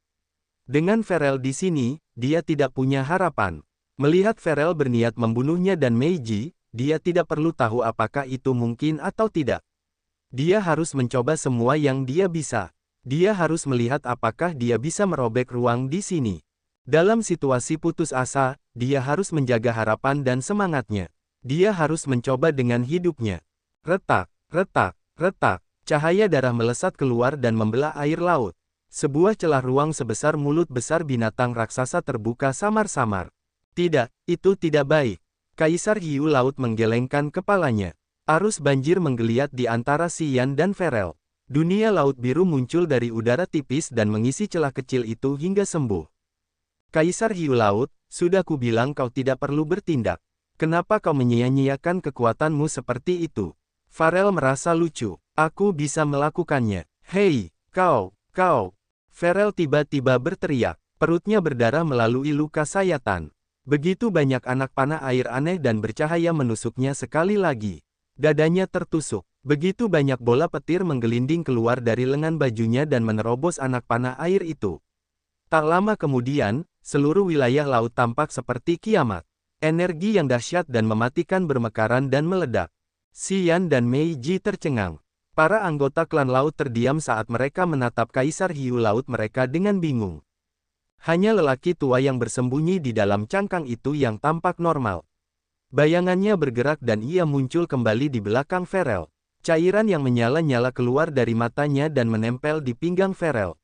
Dengan Farel di sini, dia tidak punya harapan. Melihat Farel berniat membunuhnya dan Meiji, dia tidak perlu tahu apakah itu mungkin atau tidak. Dia harus mencoba semua yang dia bisa. Dia harus melihat apakah dia bisa merobek ruang di sini. Dalam situasi putus asa, dia harus menjaga harapan dan semangatnya. Dia harus mencoba dengan hidupnya. Retak, retak, retak. Cahaya darah melesat keluar dan membelah air laut. Sebuah celah ruang sebesar mulut besar binatang raksasa terbuka samar-samar. "Tidak, itu tidak baik." Kaisar Hiu Laut menggelengkan kepalanya. Arus banjir menggeliat di antara Xian dan Farel. Dunia laut biru muncul dari udara tipis dan mengisi celah kecil itu hingga sembuh. "Kaisar Hiu Laut, sudah kubilang kau tidak perlu bertindak. Kenapa kau menyia-nyiakan kekuatanmu seperti itu?" Farel merasa lucu. "Aku bisa melakukannya." "Hei, kau!" Farel tiba-tiba berteriak. Perutnya berdarah melalui luka sayatan. Begitu banyak anak panah air aneh dan bercahaya menusuknya sekali lagi. Dadanya tertusuk. Begitu banyak bola petir menggelinding keluar dari lengan bajunya dan menerobos anak panah air itu. Tak lama kemudian, seluruh wilayah laut tampak seperti kiamat. Energi yang dahsyat dan mematikan bermekaran dan meledak. Xian dan Meiji tercengang. Para anggota klan laut terdiam saat mereka menatap Kaisar Hiu Laut mereka dengan bingung. Hanya lelaki tua yang bersembunyi di dalam cangkang itu yang tampak normal. Bayangannya bergerak dan ia muncul kembali di belakang Farel. Cairan yang menyala-nyala keluar dari matanya dan menempel di pinggang Farel.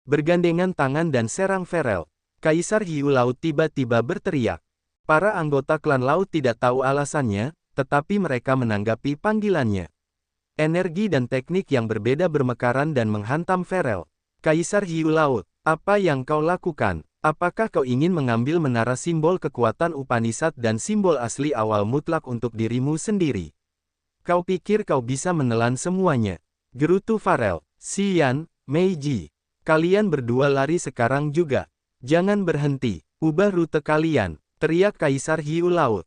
Bergandengan tangan dan serang Farel. Kaisar Hiu Laut tiba-tiba berteriak. Para anggota klan laut tidak tahu alasannya, tetapi mereka menanggapi panggilannya. Energi dan teknik yang berbeda bermekaran dan menghantam Farel. "Kaisar Hiu Laut, apa yang kau lakukan? Apakah kau ingin mengambil menara simbol kekuatan Upanishad dan simbol asli awal mutlak untuk dirimu sendiri? Kau pikir kau bisa menelan semuanya?" Gerutu Farel. "Xian, Meiji, kalian berdua lari sekarang juga. Jangan berhenti, ubah rute kalian," teriak Kaisar Hiu Laut.